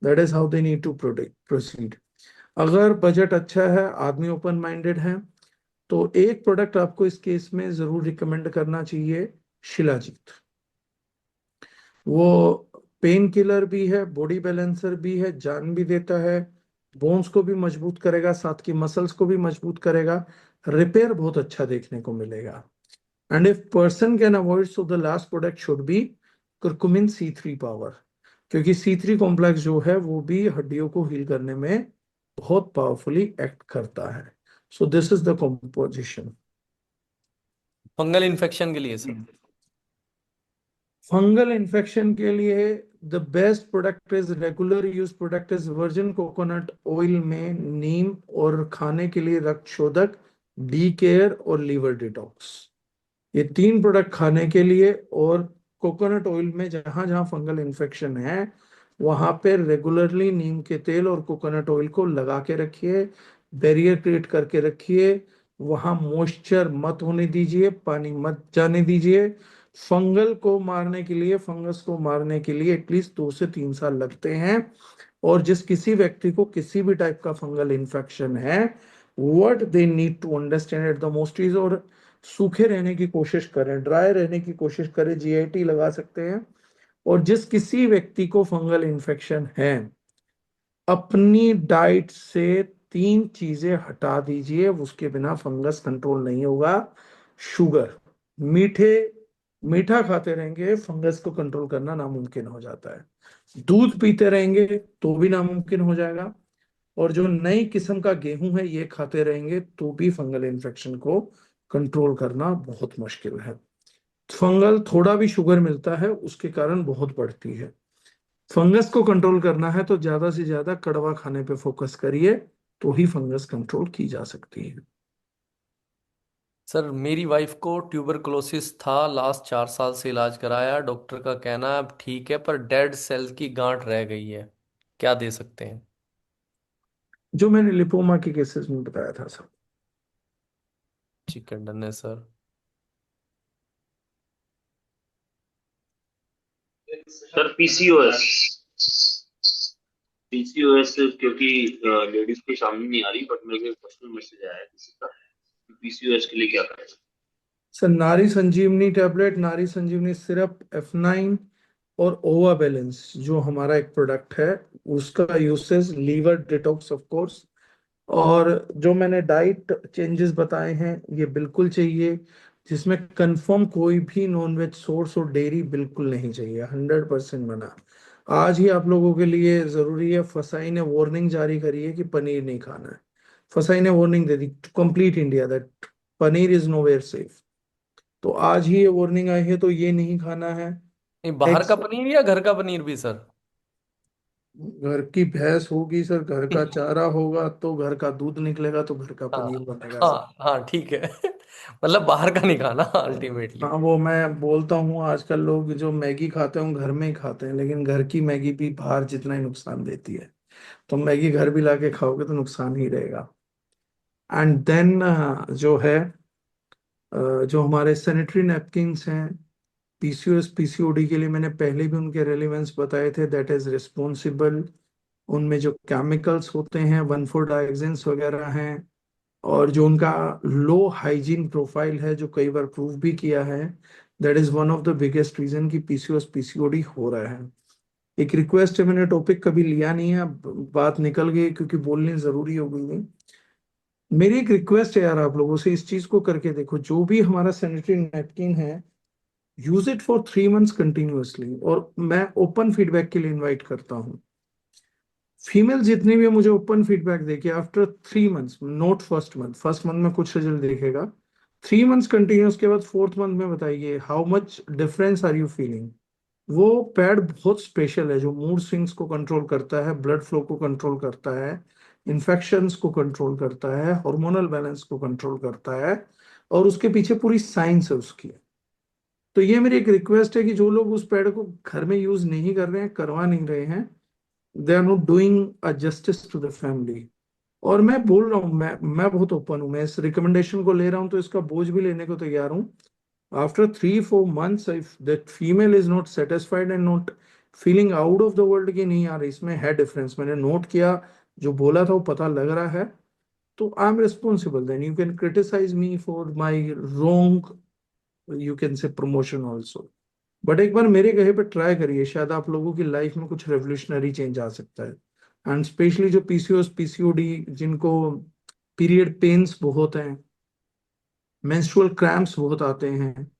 that is how they need to proceed. अगर बजट अच्छा है, आदमी ओपन माइंडेड है, तो एक प्रोडक्ट आपको इस केस में जरूर रिकमेंड करना चाहिए, शिलाजीत। वो पेन किलर भी है, बॉडी बैलेंसर भी है, जान भी देता है, बोन्स को भी मजबूत करेगा, साथ की मसल्स को भी मजबूत करेगा, रिपेयर बहुत अच्छा देखने को मिलेगा। And if person can avoid, so the last product should be curcumin C3 power, क्योंकि C3 कॉम्प्लेक्स जो है वो भी हड्डियों को हील करने में बहुत पावरफुली एक्ट करता है। So this is the composition. Fungal infection के लिए सर? फंगल इन्फेक्शन के लिए the best product is, regular use product is virgin coconut oil में नीम, और खाने के लिए रक्त शोधक, डी केयर और लीवर डिटॉक्स। ये 3 प्रोडक्ट खाने के लिए। और कोकोनट ऑयल में जहां जहां फंगल इन्फेक्शन है वहां पे रेगुलरली नीम के तेल और कोकोनट ऑयल को लगा के रखिए, बैरियर क्रिएट करके रखिए, वहां मॉइस्चर मत होने दीजिए, पानी मत जाने दीजिए। फंगल को मारने के लिए, फंगस को मारने के लिए एटलीस्ट 2 से 3 साल लगते हैं। और जिस किसी व्यक्ति को किसी भी टाइप का फंगल इन्फेक्शन है, what they need to understand at the most is, और सूखे रहने की कोशिश करें, ड्राई रहने की कोशिश करें, GIT लगा सकते हैं। और जिस किसी व्यक्ति को फंगल इन्फेक्शन है, अपनी डाइट से 3 चीजें हटा दीजिए, उसके बिना फंगस कंट्रोल नहीं होगा। शुगर, मीठे, मीठा खाते रहेंगे, फंगस को कंट्रोल करना नामुमकिन हो जाता है। दूध पीते रहेंगे तो भी नामुमकिन हो जाएगा। और जो नई किस्म का गेहूं है ये खाते रहेंगे तो भी फंगल इन्फेक्शन को कंट्रोल करना बहुत मुश्किल है। फंगल थोड़ा भी शुगर मिलता है उसके कारण बहुत बढ़ती है। फंगस को कंट्रोल करना है तो ज्यादा से ज्यादा कड़वा खाने पे फोकस करिए, तो ही फंगस कंट्रोल की जा सकती है। सर मेरी वाइफ को ट्यूबरकुलोसिस था, लास्ट 4 साल से इलाज कराया, डॉक्टर का कहना है अब ठीक है पर डेड सेल की गांठ रह गई है, क्या दे सकते हैं? जो मैंने लिपोमा के केसेस में बताया था सब। ठीक है, डन है सर। सर पीसीओएस, पीसीओएस क्योंकि लेडीज के सामने नहीं आ रही, बट मेरे को एक पर्सनल मैसेज आया है किसी का, पीसीओएस के लिए क्या करें। सर नारी संजीवनी टैबलेट, नारी संजीवनी सिरप, F9 और ओवा बैलेंस जो हमारा एक प्रोडक्ट है, उसका usage, liver detox of course. और जो मैंने डाइट चेंजेस बताए हैं ये बिल्कुल चाहिए, जिसमें कंफर्म कोई भी नॉनवेज सोर्स और डेयरी बिल्कुल नहीं चाहिए, 100% मना। आज ही आप लोगों के लिए जरूरी है, फसाई ने वार्निंग जारी करी है कि पनीर नहीं खाना है। फसाई ने warning they the complete India that paneer is nowhere safe. तो आज ही ये वार्निंग आई है, तो ये नहीं खाना है। नहीं, बाहर का एग्स, पनीर या घर का पनीर भी सर? घर की भैंस होगी सर, घर का चारा होगा तो घर का दूध निकलेगा, तो घर का हाँ पनीर बनेगा सर। हाँ हाँ, ठीक है। मतलब बाहर का नहीं खाना अल्टीमेटली। हाँ वो मैं बोलता हूँ, आजकल लोग जो मैगी खाते हैं वो घर में ही खाते हैं, लेकिन घर की मैगी भी बाहर जितना ही नुकसान देती है। तो मैगी घर भी लाके खाओगे तो नुकसान ही रहेगा। एंड देन जो है, जो हमारे सैनिटरी नैपकिन्स हैं, PCOS PCOD के लिए मैंने पहले भी उनके रेलेवेंस बताए थे, दैट इज रिस्पॉन्सिबल। उनमें जो केमिकल्स होते हैं 1,4-डायक्सिन्स वगैरह हैं, और जो उनका लो हाइजीन प्रोफाइल है जो कई बार प्रूव भी किया है, that is one of the biggest reason कि PCOS PCOD हो रहा है। एक रिक्वेस्ट है, मैंने टॉपिक कभी लिया नहीं है, अब बात निकल गई क्योंकि बोलनी जरूरी हो गई है। मेरी एक रिक्वेस्ट है यार आप लोगों से, इस चीज को करके देखो, जो भी हमारा सैनिटरी नैपकिन है use it for 3 months continuously. और मैं ओपन फीडबैक के लिए इनवाइट करता हूँ फीमेल जितनी भी है, मुझे ओपन फीडबैक देके after 3 months, node first month में कुछ रिजल्ट देखेगा, 3 मंथ्स कंटिन्यूस के बाद 4th मंथ में बताइए how much difference are you feeling. वो पैड बहुत स्पेशल है, जो मूड स्विंग्स को कंट्रोल करता है, ब्लड फ्लो को कंट्रोल करता है, इन्फेक्शंस को कंट्रोल करता है, हार्मोनल बैलेंस को कंट्रोल करता है, और उसके पीछे पूरी साइंस है उसकी। तो ये मेरी एक रिक्वेस्ट है कि जो लोग उस पैड को घर में यूज नहीं कर रहे हैं, करवा नहीं रहे हैं, they are not doing a justice to the family. और मैं बोल रहा हूँ, मैं बहुत ओपन हूँ, मैं इस रिकमेंडेशन को ले रहा हूँ तो इसका बोझ भी लेने को तैयार हूँ। After 3-4 months, if that female is not satisfied and not feeling out of the world कि नहीं यार इसमें है डिफरेंस, मैंने नोट किया, जो बोला था वो पता लग रहा है, तो I am responsible. Then you can criticise me for my wrong, you can say promotion also. But एक बार मेरे कहे पे ट्राई करिए, शायद आप लोगों की लाइफ में कुछ रेवोल्यूशनरी चेंज आ सकता है। एंड स्पेशली जो पीसीओएस पीसीओडी, जिनको पीरियड पेन्स बहुत हैं, मेंस्ट्रुअल क्रैम्प्स बहुत आते हैं,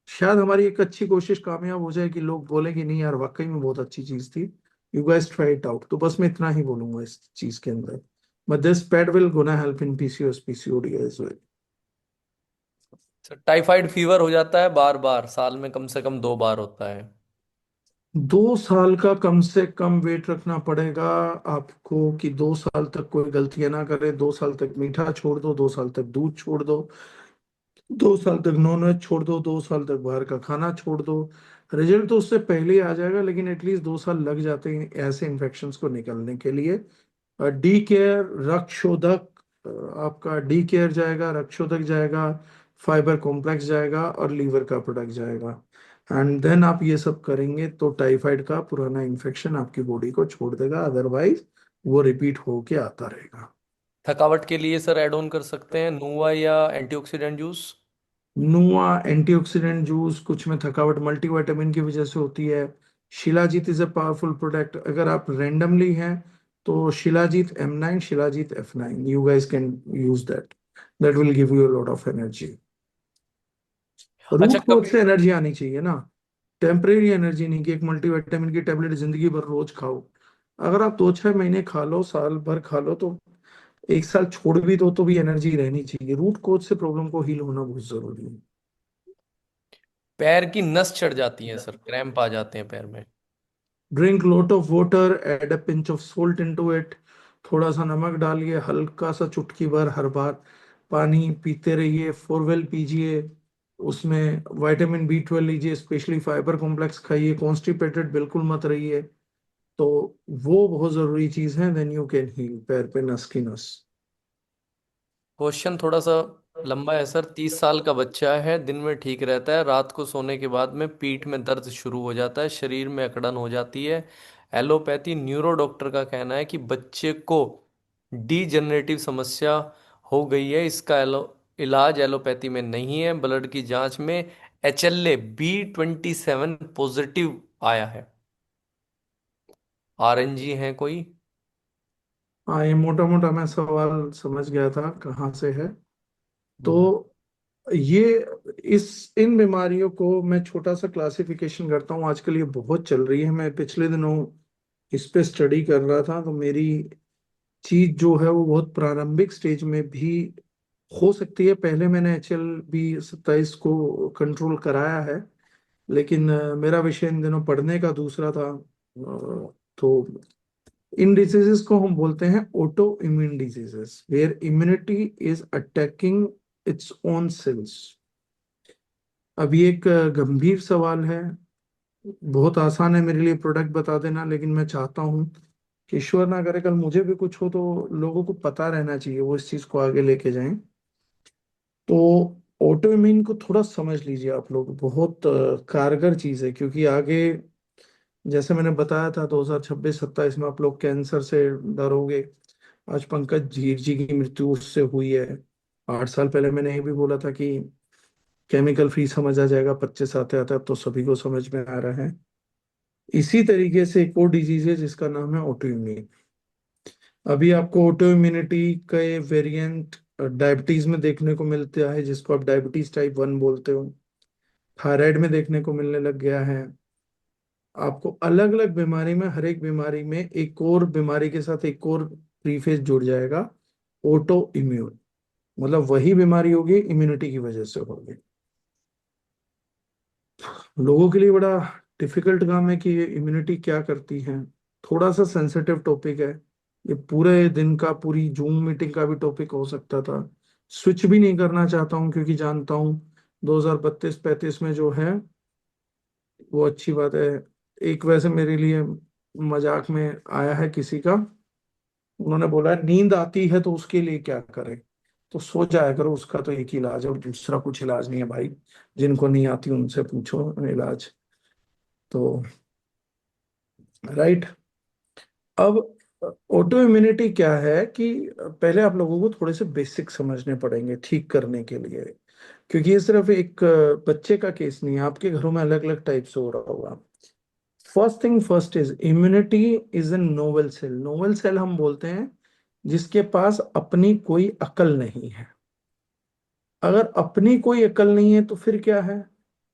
शायद हमारी एक अच्छी कोशिश कामयाब हो जाए कि लोग बोले कि नहीं यार वाकई में बहुत अच्छी चीज थी, you guys try it out. तो बस मैं इतना ही बोलूंगा इस चीज के अंदर, but this pad will gonna help in PCOS PCOD as well. Sir typhoid fever हो जाता है बार बार, साल में कम से कम 2 बार होता है। 2 साल का कम से कम वेट रखना पड़ेगा आपको कि 2 साल तक कोई गलतियां ना करे, 2 साल तक मीठा छोड़ दो, 2 साल तक दूध छोड़ दो, 2 साल तक नॉनवेज छोड़ दो, 2 साल तक बाहर का खाना छोड़ दो। रिजल्ट तो उससे पहले ही आ जाएगा, लेकिन एटलीस्ट 2 साल लग जाते हैं ऐसे इन्फेक्शंस को निकलने के लिए। डी केयर, रक्तशोधक, आपका डी केयर जाएगा, रक्तशोधक जाएगा, फाइबर कॉम्प्लेक्स जाएगा और लीवर का प्रोडक्ट जाएगा। एंड देन आप ये सब करेंगे तो टाइफाइड का पुराना इन्फेक्शन आपकी बॉडी को छोड़ देगा, अदरवाइज वो रिपीट होके आता रहेगा। थकावट के लिए सर ऐड ऑन कर सकते हैं नुआ या एंटीऑक्सीडेंट जूस। नुआ एंटीऑक्सीडेंट जूस, कुछ में थकावट मल्टीविटामिन की वजह से होती है। Shilajit is a powerful product, अगर आप रैंडमली हैं तो shilajit M9, shilajit F9, you guys can use that, that will give you a lot of energy. अच्छा रूट कोज कभी से एनर्जी आनी चाहिए ना, टेम्परेरी एनर्जी नहीं कि एक मल्टीविटामिन की टेबलेट जिंदगी भर रोज खाओ। अगर आप 2-6 महीने खा लो, साल भर खा लो, तो 1 साल छोड़ भी दो तो भी एनर्जी रहनी चाहिए। रूट कोज से प्रॉब्लम को हील होना बहुत जरूरी है। पैर की नस चढ़ जाती है सर, क्रैम्प आ जाते हैं पैर में। Drink lot of water, add a pinch of salt into it, थोड़ा सा नमक डालिए, हल्का सा चुटकी भर हर बार पानी पीते रहिए। फोरवेल पीजिए, उसमें विटामिन B12 लीजिए, स्पेशली फाइबर कॉम्प्लेक्स खाइए, कॉन्स्टिपेटेड बिल्कुल मत रहिए। तो वो बहुत जरूरी चीज है, देन यू कैन हील पैर पे नस की नस। क्वेश्चन थोड़ा सा लंबा है सर। 30 साल का बच्चा है, दिन में ठीक रहता है, रात को सोने के बाद में पीठ में दर्द शुरू हो जाता है, शरीर में अकड़न हो जाती है। एलोपैथी न्यूरो डॉक्टर का कहना है कि बच्चे को डीजनरेटिव समस्या हो गई है, इसका इलाज एलोपैथी में नहीं है। ब्लड की जांच में HLA-B27 पॉजिटिव आया है। RNG है कोई। हाँ, ये मोटा मोटा मैं सवाल समझ गया था कहाँ से है। हम्म। तो ये इस इन बीमारियों को मैं छोटा सा क्लासिफिकेशन करता हूँ, आजकल ये बहुत चल रही है। मैं पिछले दिनों इस पे स्टडी कर रहा था, तो मेरी चीज जो है वो बहुत प्रारंभिक स्टेज में भी हो सकती है। पहले मैंने HLB27 को कंट्रोल कराया है, लेकिन मेरा विषय इन दिनों पढ़ने का दूसरा था। तो इन डिजीजेस को हम बोलते हैं auto immune diseases, where immunity is attacking its own cells. अब ये एक गंभीर सवाल है, बहुत आसान है मेरे लिए प्रोडक्ट बता देना, लेकिन मैं चाहता हूँ कि ईश्वर ना करे कल मुझे भी कुछ हो तो लोगों को पता रहना चाहिए, वो इस चीज को आगे लेके जाएं। तो ऑटो इम्यून को थोड़ा समझ लीजिए आप लोग, बहुत कारगर चीज है, क्योंकि आगे जैसे मैंने बताया था 2026-27 में आप लोग कैंसर से डरोगे। आज पंकज धीर जी की मृत्यु उससे हुई है। 8 साल पहले मैंने ये भी बोला था कि केमिकल फ्री समझ आ जाएगा, 25 आते आते अब तो सभी को समझ में आ रहा है। इसी तरीके से एक और डिजीज है जिसका नाम है ऑटो इम्यून। अभी आपको ऑटो इम्यूनिटी का वेरिएंट डायबिटीज में देखने को मिलता है, जिसको आप डायबिटीज टाइप 1 बोलते हो। थायराइड में देखने को मिलने लग गया है। आपको अलग अलग बीमारी में, हर एक बीमारी में एक और बीमारी के साथ एक और प्रीफेस जुड़ जाएगा, ऑटो इम्यून। मतलब वही बीमारी होगी, इम्यूनिटी की वजह से होगी। लोगों के लिए बड़ा डिफिकल्ट काम है कि ये इम्यूनिटी क्या करती है। थोड़ा सा सेंसिटिव टॉपिक है, ये पूरे दिन का, पूरी जूम मीटिंग का भी टॉपिक हो सकता था। स्विच भी नहीं करना चाहता हूँ, क्योंकि जानता हूँ 2032-35 में जो है वो अच्छी बात है। एक वैसे मेरे लिए मजाक में आया है किसी का, उन्होंने बोला नींद आती है तो उसके लिए क्या करें, तो सो जाया करो, उसका तो एक ही इलाज है और दूसरा कुछ इलाज नहीं है भाई। जिनको नहीं आती उनसे पूछो इलाज। तो राइट। अब ऑटो इम्यूनिटी क्या है कि पहले आप लोगों को थोड़े से बेसिक समझने पड़ेंगे ठीक करने के लिए, क्योंकि ये सिर्फ एक बच्चे का केस नहीं है, आपके घरों में अलग अलग टाइप से हो रहा होगा। First thing first is immunity is a novel cell. Novel cell हम बोलते हैं जिसके पास अपनी कोई अकल नहीं है। अगर अपनी कोई अकल नहीं है तो फिर क्या है,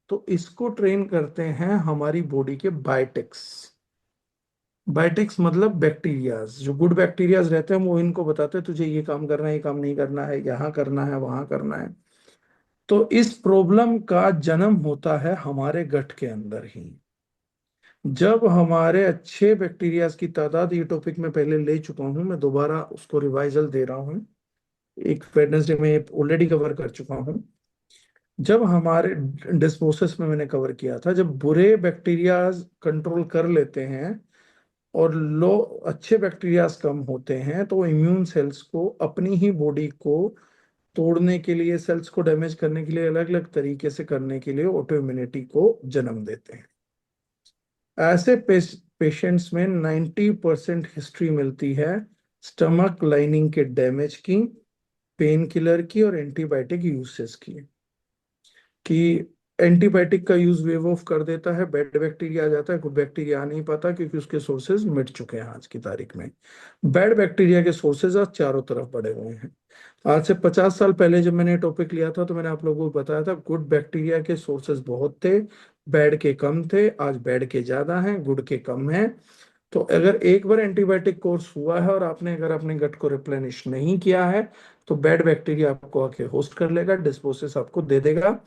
तो इसको ट्रेन करते हैं हमारी बॉडी के बायोटिक्स। बायोटिक्स मतलब बैक्टीरियाज, जो गुड बैक्टीरियाज रहते हैं वो इनको बताते हैं तुझे ये काम करना है, ये काम नहीं करना है, यहाँ करना है, वहां करना है। तो इस प्रॉब्लम का जन्म होता है हमारे गट के अंदर ही। जब हमारे अच्छे बैक्टीरियाज की तादाद, ये टॉपिक में पहले ले चुका हूं, मैं दोबारा उसको रिवाइजल दे रहा हूं, एक वेडनेसडे में ऑलरेडी कवर कर चुका हूं। जब हमारे डिस्मोसिस में मैंने कवर किया था, जब बुरे बैक्टीरियाज कंट्रोल कर लेते हैं और लो अच्छे बैक्टीरियाज कम होते हैं, तो इम्यून सेल्स को अपनी ही बॉडी को तोड़ने के लिए, सेल्स को डैमेज करने के लिए, अलग अलग तरीके से करने के लिए ऑटो इम्यूनिटी को जन्म देते हैं। ऐसे पेशेंट्स में 90% हिस्ट्री मिलती है स्टमक लाइनिंग के डैमेज की, पेन किलर की और एंटीबायोटिक यूसेस की। कि एंटीबायोटिक का यूज वेव ऑफ कर देता है, बैड बैक्टीरिया आ जाता है, गुड बैक्टीरिया आ नहीं पाता क्योंकि उसके सोर्सेज मिट चुके हैं आज की तारीख में। बैड बैक्टीरिया के सोर्सेज आज चारों तरफ बढ़े हुए हैं। आज से 50 साल पहले जब मैंने टॉपिक लिया था तो मैंने आप लोगों को बताया था गुड बैक्टीरिया के सोर्सेज बहुत थे, बैड के कम थे। आज बैड के ज्यादा हैं, गुड के कम हैं। तो अगर एक बार एंटीबायोटिक कोर्स हुआ है और आपने अगर अपने गट को रिप्लेनिश नहीं किया है, तो बैड बैक्टीरिया आपको आके होस्ट कर लेगा, डिस्पोसिस आपको दे देगा।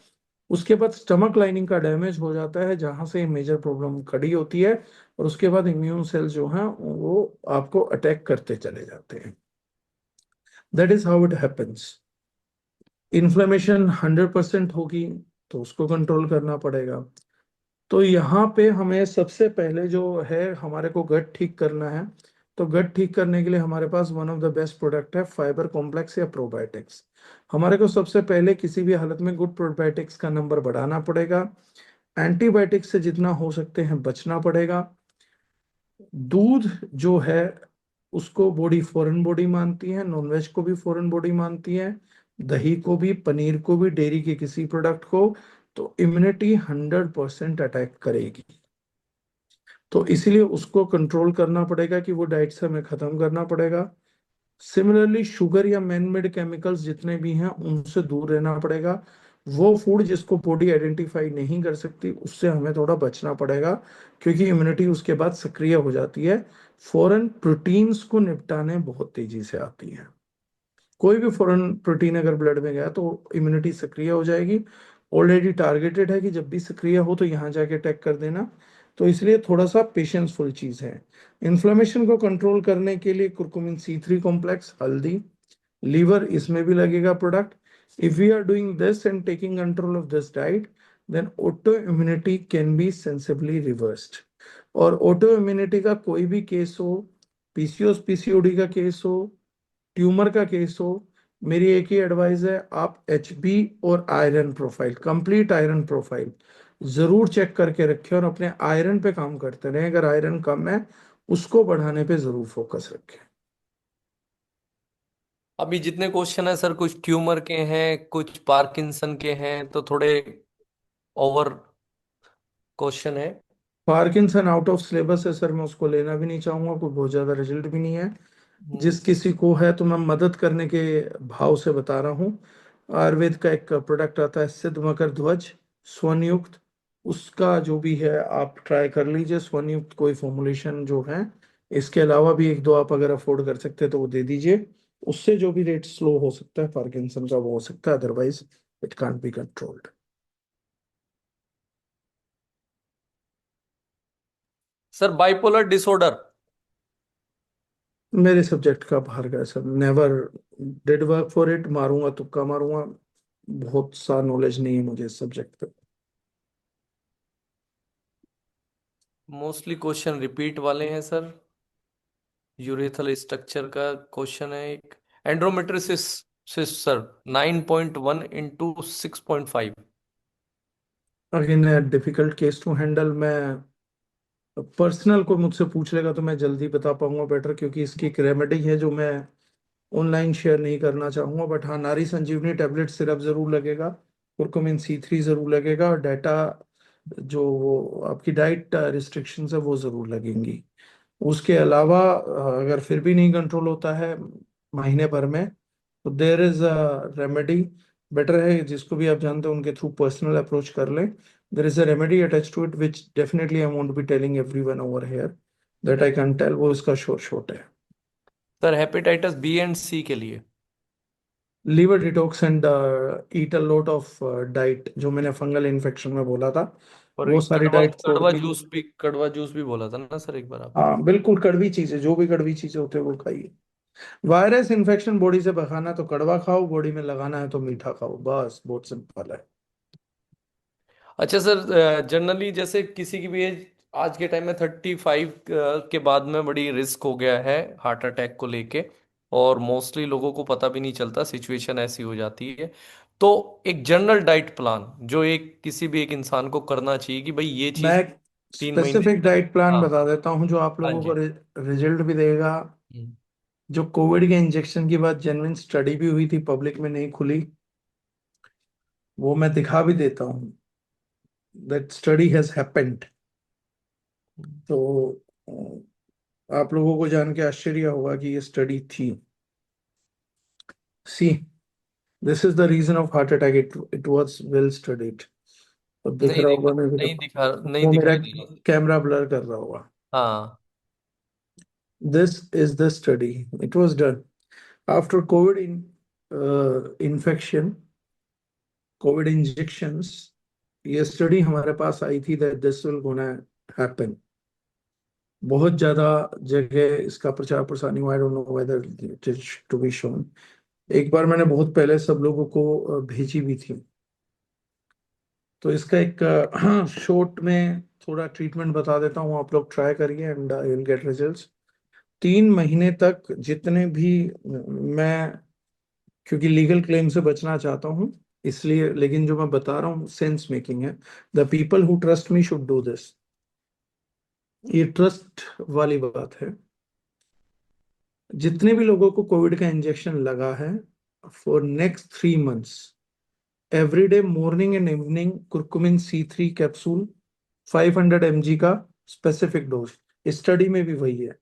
उसके बाद स्टमक लाइनिंग का डैमेज हो जाता है, जहां से मेजर प्रॉब्लम खड़ी होती है, और उसके बाद इम्यून सेल जो हैं वो आपको अटैक करते चले जाते हैं। That is how it happens. Inflammation 100% होगी तो उसको कंट्रोल करना पड़ेगा। तो यहाँ पे हमें सबसे पहले जो है, हमारे को गट ठीक करना है, तो गट ठीक करने के लिए हमारे पास one of the best product है फाइबर कॉम्प्लेक्स या प्रोबायोटिक्स। हमारे को सबसे पहले किसी भी हालत में गुड प्रोबायोटिक्स का नंबर बढ़ाना पड़ेगा। एंटीबायोटिक्स से जितना हो सकते हैं बचना पड़ेगा। दूध जो है उसको बॉडी फॉरेन बॉडी मानती है, नॉनवेज को भी फॉरेन बॉडी मानती है, दही को भी, पनीर को भी, डेयरी के किसी प्रोडक्ट को। तो इम्यूनिटी 100% अटैक करेगी। तो इसीलिए उसको कंट्रोल करना पड़ेगा कि वो डाइट से हमें खत्म करना पड़ेगा। सिमिलरली शुगर या मैन मेड केमिकल्स जितने भी हैं उनसे दूर रहना पड़ेगा। वो फूड जिसको बॉडी आइडेंटिफाई नहीं कर सकती उससे हमें थोड़ा बचना पड़ेगा, क्योंकि इम्यूनिटी उसके बाद सक्रिय हो जाती है। फॉरेन प्रोटीन्स को निपटाने बहुत तेजी से आती है। कोई भी फॉरेन प्रोटीन अगर ब्लड में गया तो इम्यूनिटी सक्रिय हो जाएगी। ऑलरेडी टारगेटेड है कि जब भी सक्रिय हो तो यहाँ जाके अटैक कर देना। तो इसलिए थोड़ा सा पेशेंसफुल चीज है। इन्फ्लेमेशन को कंट्रोल करने के लिए कुरकुमिन C3 कॉम्प्लेक्स, हल्दी, लीवर, इसमें भी लगेगा product. If we are doing this and taking control of this diet, then auto immunity can be sensibly reversed. और ऑटो इम्यूनिटी का कोई भी केस हो, पीसीओएस पीसीओडी का केस हो, ट्यूमर का केस हो, मेरी एक ही एडवाइस है, आप HB और iron profile, complete iron profile जरूर चेक करके रखें और अपने आयरन पे काम करते रहें। अगर आयरन कम है उसको बढ़ाने पे जरूर फोकस रखें। अभी जितने क्वेश्चन है सर, कुछ ट्यूमर के हैं, कुछ पार्किंसन के हैं, तो थोड़े ओवर क्वेश्चन है। पार्किंसन आउट ऑफ सिलेबस है सर, मैं उसको लेना भी नहीं चाहूंगा, कोई बहुत ज्यादा रिजल्ट भी नहीं है। जिस किसी को है तो मैं मदद करने के भाव से बता रहा हूँ। आयुर्वेद का एक प्रोडक्ट आता है सिद्ध मकर ध्वज स्वनियुक्त, उसका जो भी है आप ट्राई कर लीजिए, स्वनियुक्त कोई फॉर्मुलेशन जो है। इसके अलावा भी एक दो आप अगर अफोर्ड कर सकते हैं तो वो दे दीजिए। उससे जो भी रेट स्लो हो सकता है पार्किंसन का वो हो सकता है, otherwise it can't be controlled. Sir bipolar disorder. मेरे सब्जेक्ट का बाहर का sir, never did work for it, मारूंगा तुक्का मारूंगा, बहुत सा नॉलेज नहीं है मुझे इस सब्जेक्ट पे। मोस्टली क्वेश्चन रिपीट वाले हैं सर। यूरेथल स्ट्रक्चर का क्वेश्चन है एक। एंड्रोमेट्रिसिस sir 9.1 into 6.5। Again difficult case to handle. मैं पर्सनल को मुझसे पूछ लेगा तो मैं जल्दी बता पाऊंगा बेटर, क्योंकि इसकी एक रेमेडी है जो मैं ऑनलाइन शेयर नहीं करना चाहूंगा। बट हाँ, नारी संजीवनी टैबलेट सिरप जरूर लगेगा, कुरकुमिन C3 जरूर लगेगा, और डाटा जो वो आपकी डाइट रिस्ट्रिक्शंस है वो जरूर लगेंगी। उसके अलावा अगर फिर भी नहीं कंट्रोल होता है महीने भर में, तो देर इज अ रेमेडी। बेटर है जिसको भी आप जानते हो उनके थ्रू पर्सनल अप्रोच कर लें। There is a remedy attach to it which definitely I won't be telling everyone over here, that I can tell. वो इसका शॉर्ट शॉर्ट है। Sir hepatitis B and C के लिए। Liver detox and eat a lot of diet, जो मैंने fungal infection में बोला था, और वो एक सारी कड़वा डाइट छोड़ कड़वा के। जूस भी बोला था ना सर एक बार आपने। हाँ बिल्कुल, कड़वी चीजें, जो भी कड़वी चीजें होते हैं वो खाइए। वायरस इन्फेक्शन बॉडी से भगाना है तो कड़वा खाओ, बॉडी में लगाना है तो मीठा खाओ, बस बहुत सिंपल है। अच्छा सर, जनरली जैसे किसी की भी एज आज के टाइम में 35 के बाद में बड़ी रिस्क हो गया है हार्ट अटैक को लेके। और मोस्टली लोगों को पता भी नहीं चलता, सिचुएशन ऐसी हो जाती है। तो एक जनरल डाइट प्लान जो एक किसी भी एक इंसान को करना चाहिए कि भाई ये मैं चीज एक 3 महीने स्पेसिफिक डाइट प्लान हाँ। बता देता हूँ जो आप हाँ लोगों को जी। रिजल्ट भी देगा। हम्म। जो कोविड के इंजेक्शन की बात जेन्युइन स्टडी भी हुई थी, पब्लिक में नहीं खुली, वो मैं दिखा भी देता हूँ। That study has happened. तो आप लोगों को जान के आश्चर्य होगा कि ये स्टडी थी। See, this is the reason of heart attack, it was well studied. अब दिख नहीं रहा होगा मेरे को, नहीं वो मेरा दिखाई दे रहा। कैमरा ब्लर कर रहा होगा। हाँ। This is the study. It was done after COVID infection, COVID injections. ये स्टडी हमारे पास आई थी that this will gonna happen. बहुत ज्यादा जगह इसका प्रचार प्रसार नहीं हुआ। I don't know whether it is to be shown. एक बार मैंने बहुत पहले सब लोगों को भेजी भी थी। तो इसका एक शॉर्ट में थोड़ा ट्रीटमेंट बता देता हूँ, आप लोग ट्राई करिए and you will get results. 3 महीने तक जितने भी मैं, क्योंकि लीगल क्लेम से बचना चाहता हूं इसलिए, लेकिन जो मैं बता रहा हूँ सेंस मेकिंग है। The people who trust me should do this. ये ट्रस्ट वाली बात है। जितने भी लोगों को कोविड का इंजेक्शन लगा है, for next 3 months every day morning and evening curcumin C3 capsule 500 mg का स्पेसिफिक डोज। स्टडी में भी वही है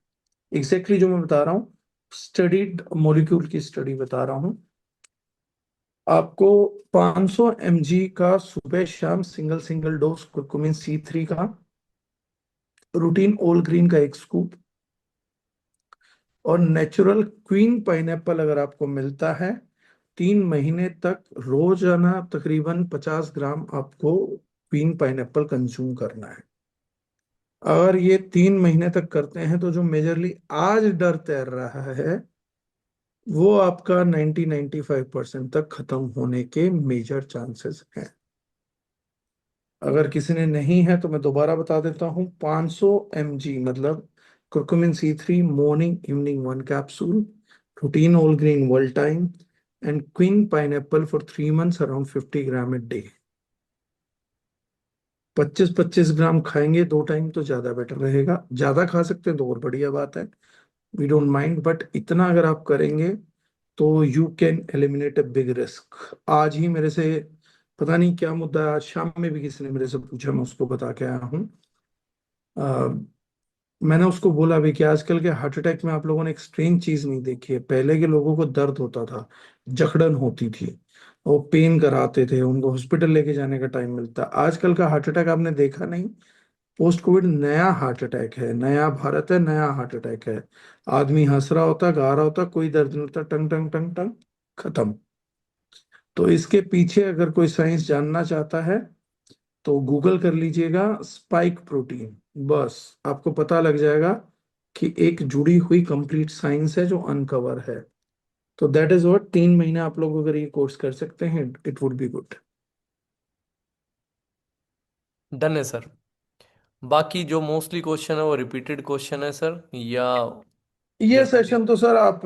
एग्जैक्टली जो मैं बता रहा हूँ। स्टडीड मॉलिक्यूल की स्टडी बता रहा हूँ आपको। 500 mg का सुबह शाम single single dose curcumin C3 का, रूटीन ऑल ग्रीन का एक स्कूप, और नेचुरल क्वीन पाइनएप्पल अगर आपको मिलता है, 3 महीने तक रोजाना तकरीबन 50 ग्राम आपको क्वीन पाइनएप्पल कंज्यूम करना है। अगर ये 3 महीने तक करते हैं तो जो मेजरली आज डर तैर रहा है वो आपका 90-95% तक खत्म होने के मेजर चांसेस हैं। अगर किसी ने नहीं है तो मैं दोबारा बता देता हूँ। 500 mg मतलब curcumin C3 morning evening 1 capsule, routine all green world time, and queen pineapple for 3 months around 50 gram a day. 25-25 ग्राम खाएंगे 2 टाइम तो ज्यादा बेटर रहेगा। ज्यादा खा सकते हैं तो और बढ़िया बात है, वी डोंट माइंड। बट इतना अगर आप करेंगे तो you can eliminate a big risk. आज ही मेरे से, पता नहीं क्या मुद्दा है, आज शाम में भी किसी ने मेरे से पूछा, मैं उसको बता के आया हूँ। मैंने उसको बोला भी कि आजकल के हार्ट अटैक में आप लोगों ने एक स्ट्रेंज चीज नहीं देखी है। पहले के लोगों को दर्द होता था, जकड़न होती थी, वो पेन कराते थे, उनको हॉस्पिटल लेके जाने का टाइम मिलता। आजकल का हार्ट अटैक आपने देखा नहीं। पोस्ट कोविड नया हार्ट अटैक है, नया भारत है, नया हार्ट अटैक है। आदमी हंस रहा होता, गा रहा होता, कोई दर्द नहीं होता, टंग टंग टंग टंग, खत्म। तो इसके पीछे अगर कोई साइंस जानना चाहता है तो गूगल कर लीजिएगा स्पाइक प्रोटीन, बस आपको पता लग जाएगा कि एक जुड़ी हुई कंप्लीट साइंस है जो अनकवर है। तो दैट इज व्हाट 3 महीने आप लोग अगर ये कोर्स कर सकते हैं, it would be good. Done है सर। बाकी जो मोस्टली क्वेश्चन है वो रिपीटेड क्वेश्चन है सर, या ये जनरली? सेशन तो सर आप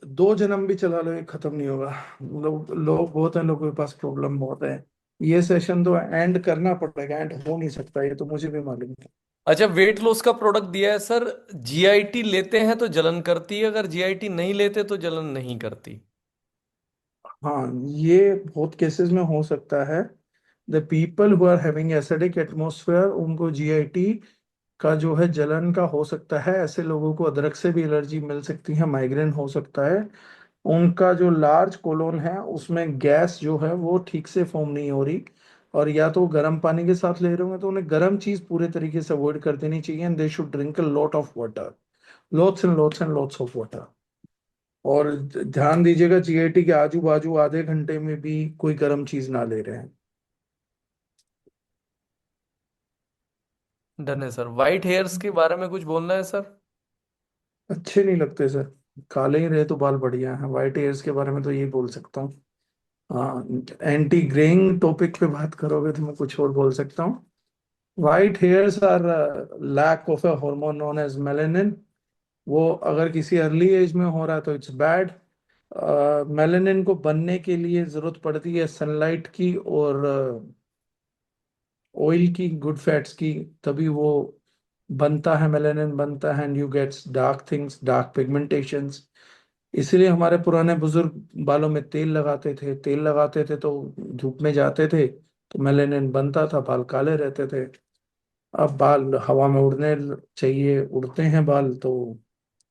2 जन्म भी चला लो, ये खत्म नहीं होगा। लोग बहुत हैं, लोगों के पास प्रॉब्लम बहुत है। ये सेशन तो एंड करना पड़ेगा, एंड हो नहीं सकता, ये तो मुझे भी मालूम है। अच्छा, वेट लॉस का प्रोडक्ट दिया है सर। जीआईटी लेते हैं तो जलन करती है, अगर जीआईटी नहीं लेते तो जलन नहीं करती। हाँ, ये बहुत केसेस में हो सकता है। The people who are having acidic atmosphere, उनको जीआईटी का जो है जलन का हो सकता है। ऐसे लोगों को अदरक से भी एलर्जी मिल सकती है, माइग्रेन हो सकता है। उनका जो लार्ज कोलोन है उसमें गैस जो है वो ठीक से फॉर्म नहीं हो रही, और या तो गर्म पानी के साथ ले रहे होंगे, तो उन्हें गर्म चीज पूरे तरीके से अवॉइड कर देनी चाहिए। And they should drink a lot of water, lots and lots of water. और ध्यान दीजिएगा, जीआईटी के आजू बाजू आधे घंटे में भी कोई गर्म चीज ना ले रहे हैं। डन है सर। वाइट हेयर्स के बारे में कुछ बोलना है सर? अच्छे नहीं लगते सर, काले ही रहे तो बाल बढ़िया है। वाइट हेयर्स के बारे में तो यही बोल सकता हूँ। हाँ, एंटी ग्रेइंग टॉपिक पे बात करोगे तो मैं कुछ और बोल सकता हूँ। White hairs are lack of a hormone known as melanin. वो अगर किसी अर्ली एज में हो रहा है तो इट्स बैड। मेलेनिन को बनने के लिए जरूरत पड़ती है सनलाइट की और ऑयल की, गुड फैट्स की, तभी वो बनता है, मेलेनिन बनता है, and you gets dark things, dark pigmentations. इसलिए हमारे पुराने बुजुर्ग बालों में तेल लगाते थे तो धूप में जाते थे तो मेलेनिन बनता था, बाल काले रहते थे। अब बाल हवा में उड़ने चाहिए, उड़ते हैं बाल तो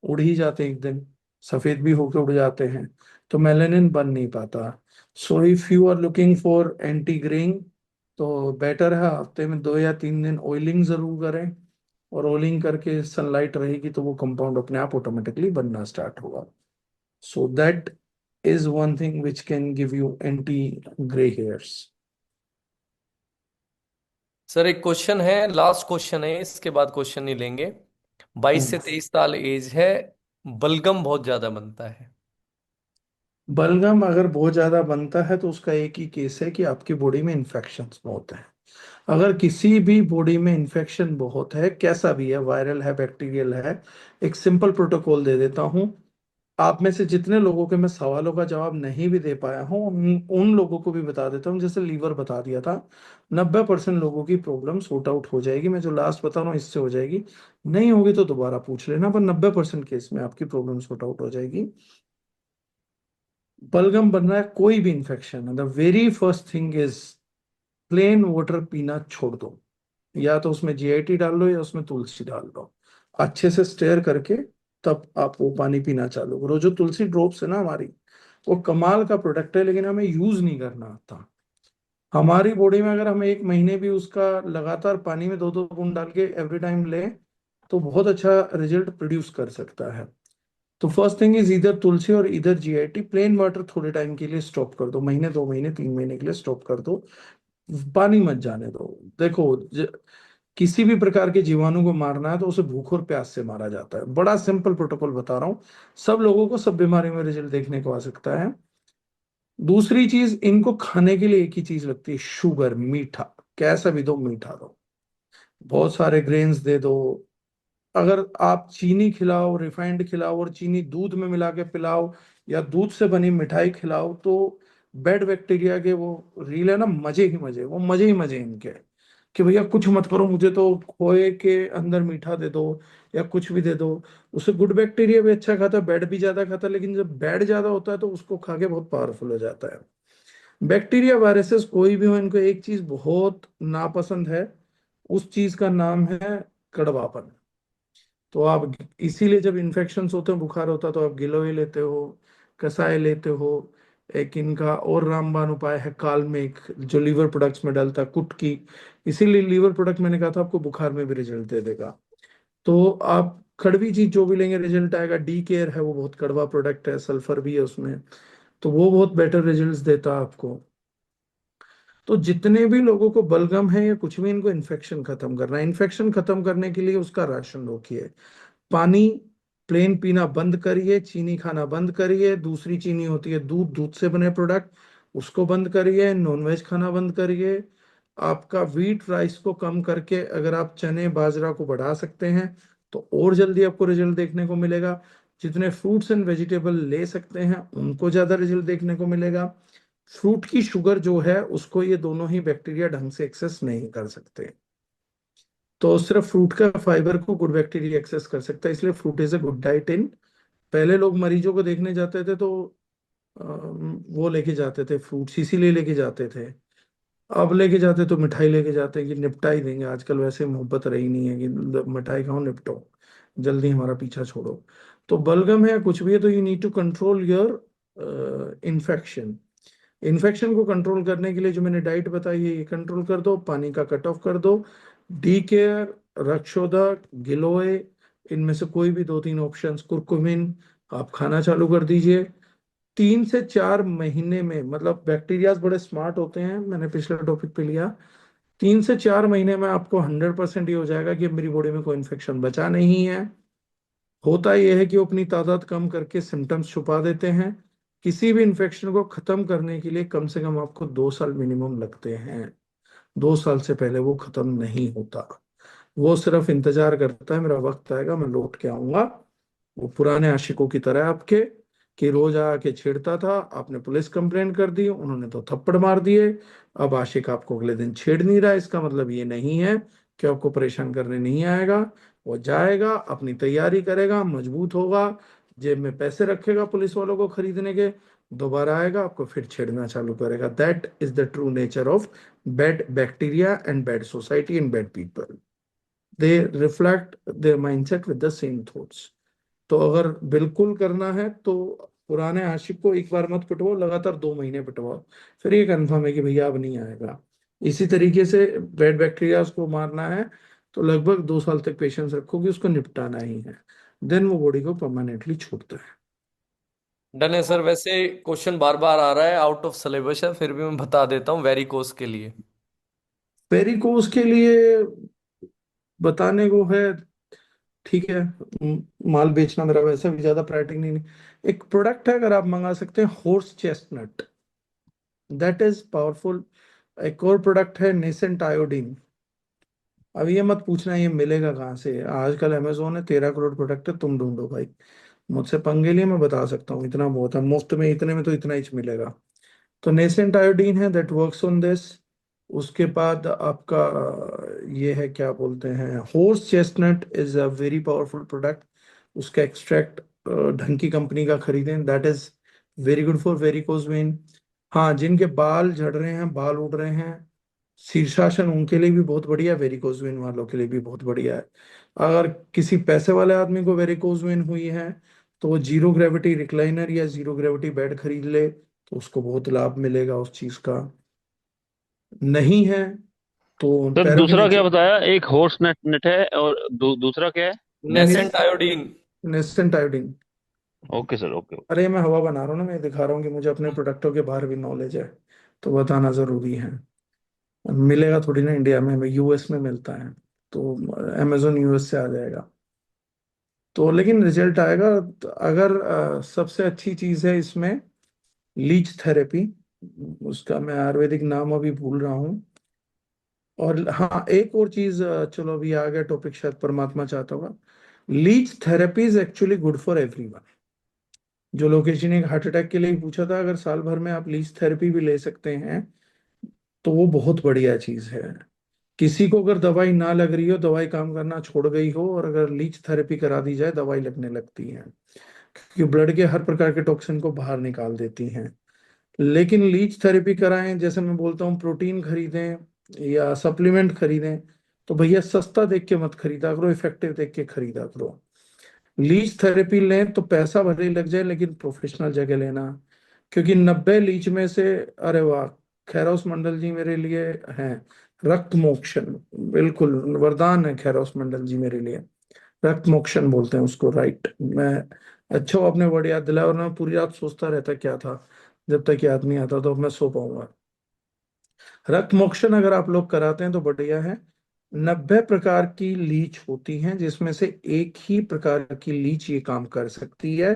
उड़ ही जाते हैं एक दिन, सफेद भी होके उड़ जाते हैं, तो मेलेनिन बन नहीं पाता। So if you are looking for anti greying, तो बेटर है हफ्ते में 2 या 3 दिन ऑयलिंग जरूर करें। और ऑयलिंग करके सनलाइट रहेगी तो वो कंपाउंड अपने आप ऑटोमेटिकली बनना स्टार्ट होगा। सो that is one thing which can give you anti grey hairs. Sir एक क्वेश्चन है, लास्ट क्वेश्चन है, इसके बाद क्वेश्चन नहीं लेंगे। 22 से 23 साल एज है, बलगम बहुत ज्यादा बनता है। बलगम अगर बहुत ज्यादा बनता है तो उसका एक ही केस है कि आपकी बॉडी में इन्फेक्शंस बहुत हैं। अगर किसी भी बॉडी में इन्फेक्शन बहुत है, कैसा भी है, वायरल है, बैक्टीरियल है, एक सिंपल प्रोटोकॉल दे देता हूँ। आप में से जितने लोगों के मैं सवालों का जवाब नहीं भी दे पाया हूँ, उन लोगों को भी बता देता हूँ। जैसे लीवर बता दिया था, 90% लोगों की प्रॉब्लम सॉर्ट आउट हो जाएगी। मैं जो लास्ट बता रहा हूँ इससे हो जाएगी, नहीं होगी तो दोबारा पूछ लेना, पर 90% केस में आपकी प्रॉब्लम सॉर्ट आउट हो जाएगी। बलगम बन रहा है, कोई भी इंफेक्शन है, the very first thing is plain water पीना छोड़ दो। या तो उसमें जीआईटी डाल लो या उसमें तुलसी डाल लो, अच्छे से स्टेयर करके तब आप वो पानी पीना चालू करो। जो तुलसी ड्रॉप्स है ना हमारी, वो कमाल का प्रोडक्ट है, लेकिन हमें यूज नहीं करना आता। हमारी बॉडी में अगर हम 1 महीने भी उसका लगातार पानी में 2-2 बूंद डाल के एवरी टाइम लें तो बहुत अच्छा रिजल्ट प्रोड्यूस कर सकता है। तो फर्स्ट थिंग इज इधर तुलसी और इधर जीआईटी। प्लेन वाटर थोड़े टाइम के लिए स्टॉप कर दो, महीने 2 महीने 3 महीने के लिए स्टॉप कर दो, पानी मत जाने दो। देखो, किसी भी प्रकार के जीवाणु को मारना है तो उसे भूख और प्यास से मारा जाता है। बड़ा सिंपल प्रोटोकॉल बता रहा हूँ, सब लोगों को सब बीमारी में रिजल्ट देखने को आ सकता है। दूसरी चीज, इनको खाने के लिए एक ही चीज लगती है, शुगर, मीठा। कैसा भी दो, मीठा दो, बहुत सारे ग्रेन्स दे दो। अगर आप चीनी खिलाओ, रिफाइंड खिलाओ और चीनी दूध में मिला के पिलाओ, या दूध से बनी मिठाई खिलाओ, तो बैड बैक्टीरिया के वो रील है ना, मजे ही मजे, वो मजे ही मजे इनके, कि भैया कुछ मत करो, मुझे तो खोए के अंदर मीठा दे दो या कुछ भी दे दो। उससे गुड बैक्टीरिया भी अच्छा खाता है, बैड भी ज्यादा खाता है, लेकिन जब बैड ज्यादा होता है तो उसको खा के बहुत पावरफुल हो जाता है। बैक्टीरिया, वायरसेस कोई भी हो, इनको एक चीज बहुत नापसंद है, उस चीज का नाम है कड़वापन। तो आप इसीलिए जब इन्फेक्शंस होते हैं, बुखार होता है, तो आप गिलोय लेते हो, कसाय लेते हो। एक इनका और रामबाण उपाय है कालमेघ, जो लीवर प्रोडक्ट्स में डलता है, कुटकी। इसीलिए लीवर प्रोडक्ट मैंने कहा था आपको बुखार में भी रिजल्ट दे देगा। तो आप कड़वी चीज जो भी लेंगे रिजल्ट आएगा। डी केयर है, वो बहुत कड़वा प्रोडक्ट है, सल्फर भी है उसमें, तो वो बहुत बेटर रिजल्ट्स देता है आपको। तो जितने भी लोगों को बलगम है या कुछ भी, इनको इन्फेक्शन खत्म करना है। इन्फेक्शन खत्म करने के लिए उसका राशन रोकिए। पानी प्लेन पीना बंद करिए, चीनी खाना बंद करिए, दूसरी चीनी होती है दूध, दूध से बने प्रोडक्ट, उसको बंद करिए, नॉनवेज खाना बंद करिए। आपका व्हीट राइस को कम करके अगर आप चने बाजरा को बढ़ा सकते हैं तो और जल्दी आपको रिजल्ट देखने को मिलेगा। जितने फ्रूट्स एंड वेजिटेबल ले सकते हैं उनको ज्यादा रिजल्ट देखने को मिलेगा। फ्रूट की शुगर जो है उसको ये दोनों ही बैक्टीरिया ढंग से एक्सेस नहीं कर सकते, तो सिर्फ फ्रूट का फाइबर को गुड बैक्टीरिया एक्सेस कर सकता है, इसलिए fruit is a good diet in. पहले लोग मरीजों को देखने जाते थे तो वो लेके जाते थे फ्रूट्स, इसीलिए लेके जाते थे। अब लेके जाते तो मिठाई लेके जाते हैं कि निपटा ही देंगे, आजकल वैसे मोहब्बत रही नहीं है कि मिठाई खाओ निपटो, जल्दी हमारा पीछा छोड़ो। तो बलगम है कुछ भी है तो you need to control your infection. Infection को कंट्रोल करने के लिए जो मैंने डाइट बताई है ये कंट्रोल कर दो, पानी का कट ऑफ कर दो। डी केयर, रक्षोदक, गिलोय, इनमें से कोई भी दो तीन ऑप्शंस, कुरकुमिन आप खाना चालू कर दीजिए। 3 से 4 महीने में, मतलब बैक्टीरियाज बड़े स्मार्ट होते हैं, मैंने पिछले टॉपिक पे लिया, 3 से 4 महीने में आपको 100% ये हो जाएगा कि अब मेरी बॉडी में कोई इन्फेक्शन बचा नहीं है। होता यह है कि वो अपनी तादाद कम करके सिम्टम्स छुपा देते हैं। किसी भी इन्फेक्शन को खत्म करने के लिए कम से कम आपको 2 साल मिनिमम लगते हैं, 2 साल से पहले वो खत्म नहीं होता। वो सिर्फ इंतजार करता है मेरा वक्त आएगा मैं लौट के आऊंगा। वो पुराने आशिकों की तरह आपके, कि रोज आके छेड़ता था, आपने पुलिस कंप्लेंट कर दी, उन्होंने तो थप्पड़ मार दिए, अब आशिक आपको अगले दिन छेड़ नहीं रहा। इसका मतलब ये नहीं है कि आपको परेशान करने नहीं आएगा। वो जाएगा, अपनी तैयारी करेगा, मजबूत होगा, जेब में पैसे रखेगा पुलिस वालों को खरीदने के, दोबारा आएगा आपको फिर छेड़ना चालू करेगा। That is the true nature of bad bacteria and bad society and bad people. They reflect there mindset with the same thoughts. तो अगर बिल्कुल करना है तो पुराने आशिक को एक बार मत पिटवाओ, लगातार 2 महीने पिटवाओ, फिर ये कंफर्म है कि भैया अब नहीं आएगा। इसी तरीके से बैड बैक्टीरिया को मारना है तो लगभग 2 साल तक पेशेंस रखोगे, उसको निपटाना ही है, देन वो बॉडी को परमानेंटली छोड़ता है। डन है सर। वैसे क्वेश्चन बार बार आ रहा है, आउट ऑफ सिलेबस है, फिर भी मैं बता देता हूँ, वेरिकोस के लिए। पेरिकोस के लिए बताने को है, ठीक है, माल बेचना मेरा वैसा भी ज्यादा प्रायोरिटी नहीं। एक प्रोडक्ट है अगर आप मंगा सकते हैं, horse chestnut, that is powerful. एक और प्रोडक्ट है नेसेंट आयोडीन। अब ये मत पूछना ये मिलेगा कहाँ से, आजकल अमेजोन है, 13 करोड़ प्रोडक्ट है, तुम ढूंढो भाई। मुझसे पंगे लिए मैं बता सकता हूँ, इतना बहुत है, मुफ्त में इतने में तो इतना ही मिलेगा। तो नेसेंट आयोडीन है, दैट वर्क्स ऑन दिस। उसके बाद आपका ये है क्या बोलते हैं, horse chestnut is a very powerful product. उसका एक्सट्रैक्ट ढंग की कंपनी का खरीदें, that is very good for varicose vein. हाँ, जिनके बाल झड़ रहे हैं, बाल उड़ रहे हैं, शीर्षासन उनके लिए भी बहुत बढ़िया है, वेरिकोज वेन वालों के लिए भी बहुत बढ़िया है। अगर किसी पैसे वाले आदमी को वेरिकोज वेन हुई है तो वो जीरो ग्रेविटी रिक्लाइनर या जीरो ग्रेविटी बेड खरीद ले, तो उसको बहुत लाभ मिलेगा उस चीज का। नहीं है तो सर पैरों के दूसरा नीचे क्या बताया? एक हॉर्स नेट नेट है और दूसरा क्या है? Nascent iodine. Nascent iodine. Okay sir, okay. अरे मैं हवा बना रहा हूँ ना, मैं दिखा रहा हूँ कि मुझे अपने प्रोडक्टों के बारे भी नॉलेज है, तो बताना जरूरी है। मिलेगा थोड़ी ना इंडिया में, यूएस में मिलता है, तो अमेजोन यूएस से आ जाएगा, तो लेकिन रिजल्ट आएगा। तो अगर सबसे अच्छी चीज है इसमें लीच थेरेपी, उसका मैं आयुर्वेदिक नाम अभी भूल रहा हूँ। और हाँ, एक और चीज, चलो अभी आ गया टॉपिक, शायद परमात्मा चाहता होगा। Leech therapy is actually good for everyone. जो लोकेश जी ने हार्ट अटैक के लिए ही पूछा था, अगर साल भर में आप लीच थेरेपी भी ले सकते हैं तो वो बहुत बढ़िया चीज है। किसी को अगर दवाई ना लग रही हो, दवाई काम करना छोड़ गई हो, और अगर लीच थेरेपी करा दी जाए, दवाई लगने लगती है, क्योंकि ब्लड के हर प्रकार के टॉक्सिन को बाहर निकाल देती हैं। लेकिन लीच थेरेपी कराएं, जैसे मैं बोलता हूँ प्रोटीन खरीदें या सप्लीमेंट खरीदें, तो भैया सस्ता देख के मत खरीदा करो, इफेक्टिव देख के खरीदा करो। लीच थेरेपी लें तो पैसा भले ही लग जाए, लेकिन प्रोफेशनल जगह लेना, क्योंकि 90 लीच में से, अरे वाह, खैरोस मंडल जी मेरे लिए हैं रक्त मोक्षण, बिल्कुल वरदान है खैरोस मंडल जी मेरे लिए। रक्त मोक्षण बोलते हैं उसको, राइट। मैं, अच्छा वो आपने वर्ड याद दिलाया, और मैं पूरी रात सोचता रहता क्या था, जब तक याद नहीं आता तो अब मैं सो पाऊंगा। रक्त मोक्षण अगर आप लोग कराते हैं तो बढ़िया है। 90 प्रकार की लीच होती हैं, जिसमें से एक ही प्रकार की लीच ये काम कर सकती है।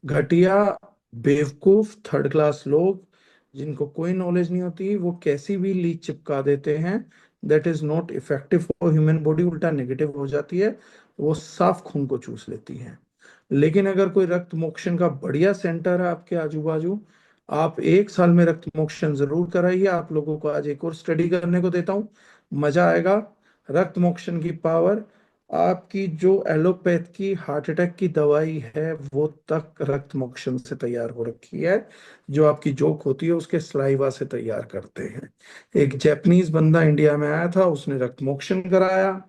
घटिया, बेवकूफ, थर्ड क्लास लोग जिनको कोई नॉलेज नहीं होती, वो कैसी भी लीच चिपका देते हैं। That is not effective for human body, उल्टा नेगेटिव हो जाती है, वो साफ खून को चूस लेती है। लेकिन अगर कोई रक्त मोक्षण का बढ़िया सेंटर है आपके आजू बाजू, आप 1 साल में रक्त मोक्षण जरूर कराइए। आप लोगों को आज एक और स्टडी करने को देता हूँ, मजा आएगा। रक्त मोक्षण की पावर, आपकी जो एलोपैथ की हार्ट अटैक की दवाई है वो तक रक्त मोक्षण से तैयार हो रखी है। जो आपकी जोक होती है उसके सलाइवा से तैयार करते हैं। एक जापानीज बंदा इंडिया में आया था, उसने रक्त मोक्षण कराया,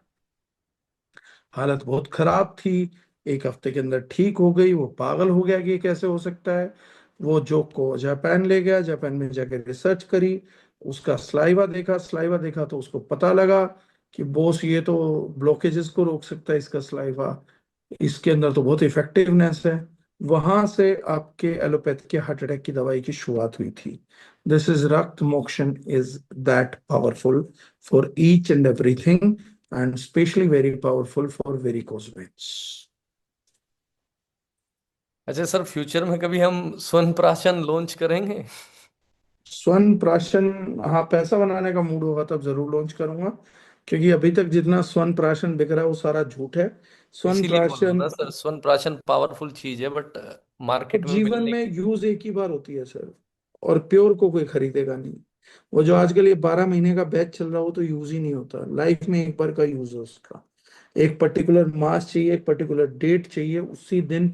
हालत बहुत खराब थी, 1 हफ्ते के अंदर ठीक हो गई। वो पागल हो गया कि ये कैसे हो सकता है। वो जोक को जापान ले गया, जापान में जाकर रिसर्च करी, उसका सलाइवा देखा तो उसको पता लगा कि बॉस ये तो ब्लॉकेजेस को रोक सकता है, इसका सलाइवा, इसके अंदर तो बहुत इफेक्टिवनेस है। वहां से आपके एलोपैथ के हार्ट अटैक की दवाई की शुरुआत हुई थी। दिस इज रक्त मोक्षण is that powerful for each and everything, and especially very powerful for varicose veins. अच्छा सर, फ्यूचर में कभी हम स्वर्ण प्राशन लॉन्च करेंगे? स्वर्ण प्राशन, हाँ, पैसा बनाने का मूड होगा तब जरूर लॉन्च करूंगा, क्योंकि अभी तक जितना स्वर्ण प्राशन बिक रहा है वो सारा झूठ है। स्वर्ण इसीलिए बोल रहा हूँ प्राशन ना सर, स्वर्ण प्राशन पावरफुल चीज है, बट और मार्केट में जीवन मिलने में की। यूज एक ही बार होती है सर, और प्योर को कोई खरीदेगा नहीं। वो जो आजकल ये 12 महीने का बैच चल रहा हो तो यूज ही नहीं होता, लाइफ में एक बार का यूज है उसका। एक पर्टिकुलर मास चाहिए, एक पर्टिकुलर डेट चाहिए, उसी दिन,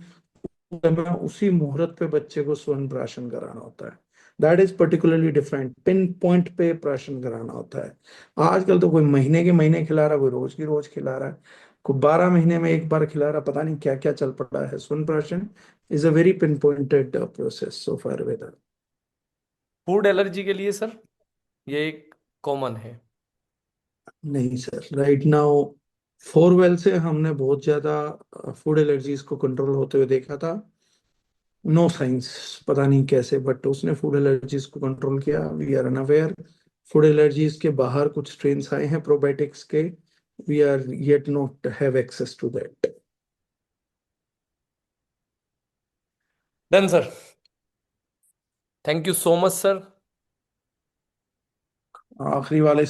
समय, उसी मुहूर्त पे बच्चे को स्वर्ण प्राशन कराना होता है। That is particularly different, pin point पे प्राशन कराना होता है। आजकल तो कोई महीने के महीने खिला रहा है, कोई रोज की रोज खिला रहा है, कोई 12 महीने में एक बार खिला रहा है, पता नहीं क्या क्या चल पड़ा है। स्वर्ण प्राशन is a very pinpointed process of Ayurveda. Food allergy के लिए सर ये एक कॉमन है? नहीं सर, राइट नाउ 4 वेल से हमने बहुत ज्यादा फूड एलर्जीज को कंट्रोल होते हुए देखा था। नो साइंस, पता नहीं कैसे, बट उसने फूड एलर्जीज को कंट्रोल किया। We are unaware. Food allergies के बाहर कुछ स्ट्रेन्स आए हैं प्रोबायोटिक्स के, we are yet not have access to that. Done sir. Thank you so much sir. आखिरी वाले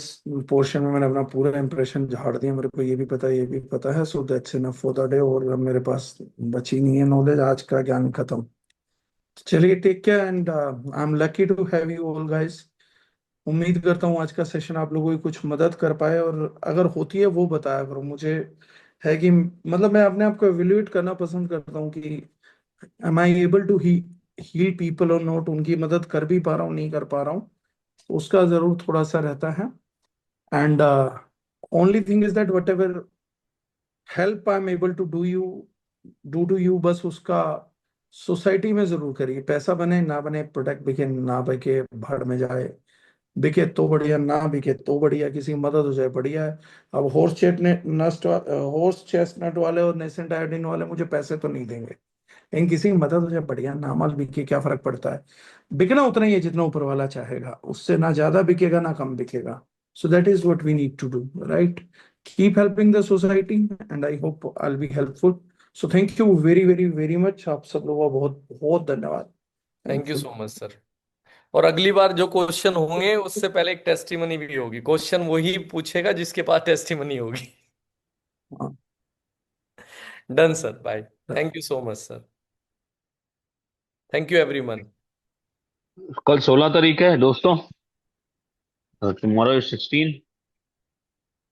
पोर्शन में मैंने अपना पूरा इंप्रेशन झाड़ दिया, मेरे को ये भी पता है, so that's enough for the day. और अब मेरे पास बची नहीं है नॉलेज, आज का ज्ञान खत्म। चलिए, take care and I am lucky to have you all guys. उम्मीद करता हूँ आज का सेशन आप लोगों की कुछ मदद कर पाए, और अगर होती है वो बताया करो मुझे। है कि मतलब मैं अपने आप को एवेल्यूएट करना पसंद करता हूँ कि am I able to heal people और नॉट, उनकी मदद कर भी पा रहा हूँ नहीं कर पा रहा हूँ, उसका जरूर थोड़ा सा रहता है। And only thing is that whatever help I'm able to do to you, बस उसका सोसाइटी में जरूर करिए। पैसा बने ना बने, प्रोडक्ट बिके ना बिके, भाड़ में जाए, बिके तो बढ़िया, ना बिके तो बढ़िया, किसी की मदद हो जाए बढ़िया है। अब हॉर्स चेस्टनट वाले और नेसेंट आयोडीन वाले मुझे पैसे तो नहीं देंगे, लेकिन किसी की मदद हो जाए बढ़िया, ना माल बिके क्या फर्क पड़ता है। बिकना उतना ही है जितना ऊपर वाला चाहेगा, उससे ना ज्यादा बिकेगा ना कम बिकेगा। So that is what we need to do, right? Keep helping the society and I hope I will be helpful. So thank you very very very much, आप सब लोगों का बहुत बहुत धन्यवाद। Thank you thank so much sir. और अगली बार जो क्वेश्चन होंगे उससे पहले एक टेस्टिमनी भी होगी। क्वेश्चन वही पूछेगा जिसके पास टेस्टिमनी होगी। Done sir, bye. Thank you so much sir. Thank you everyone. कल 16 तारीख है दोस्तों, टुमारो इज 16।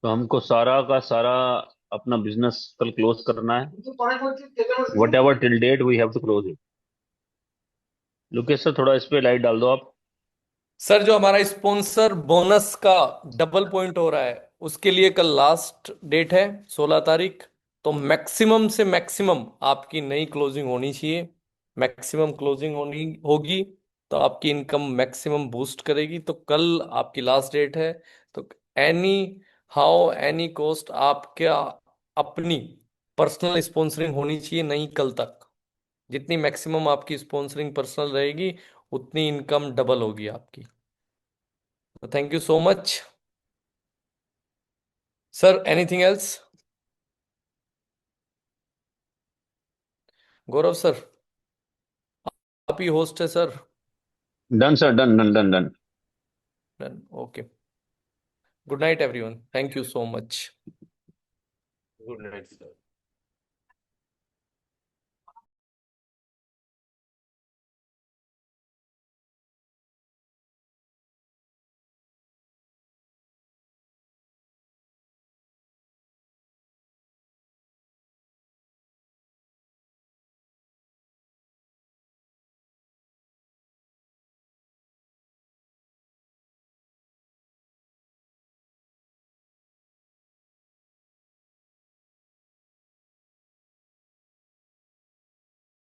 तो हमको सारा का सारा अपना बिजनेस कल क्लोज करना है। Whatever till date we have to close it. Lokesh sir, थोड़ा इस पे लाइट डाल दो आप। सर जो हमारा स्पॉन्सर बोनस का डबल पॉइंट हो रहा है उसके लिए कल लास्ट डेट है, 16 तारीख। तो मैक्सिमम से मैक्सिमम आपकी नई क्लोजिंग होनी चाहिए। मैक्सिमम क्लोजिंग होनी होगी तो आपकी इनकम मैक्सिमम बूस्ट करेगी। तो कल आपकी लास्ट डेट है। तो एनी हाउ एनी कॉस्ट आपका अपनी पर्सनल स्पॉन्सरिंग होनी चाहिए, नहीं कल तक। जितनी मैक्सिमम आपकी स्पॉन्सरिंग पर्सनल रहेगी उतनी इनकम डबल होगी आपकी। Thank you so much. Sir anything else? Gaurav sir, आप ही होस्ट है sir. Done sir, done done done done. Okay, good night everyone, thank you so much. Good night sir.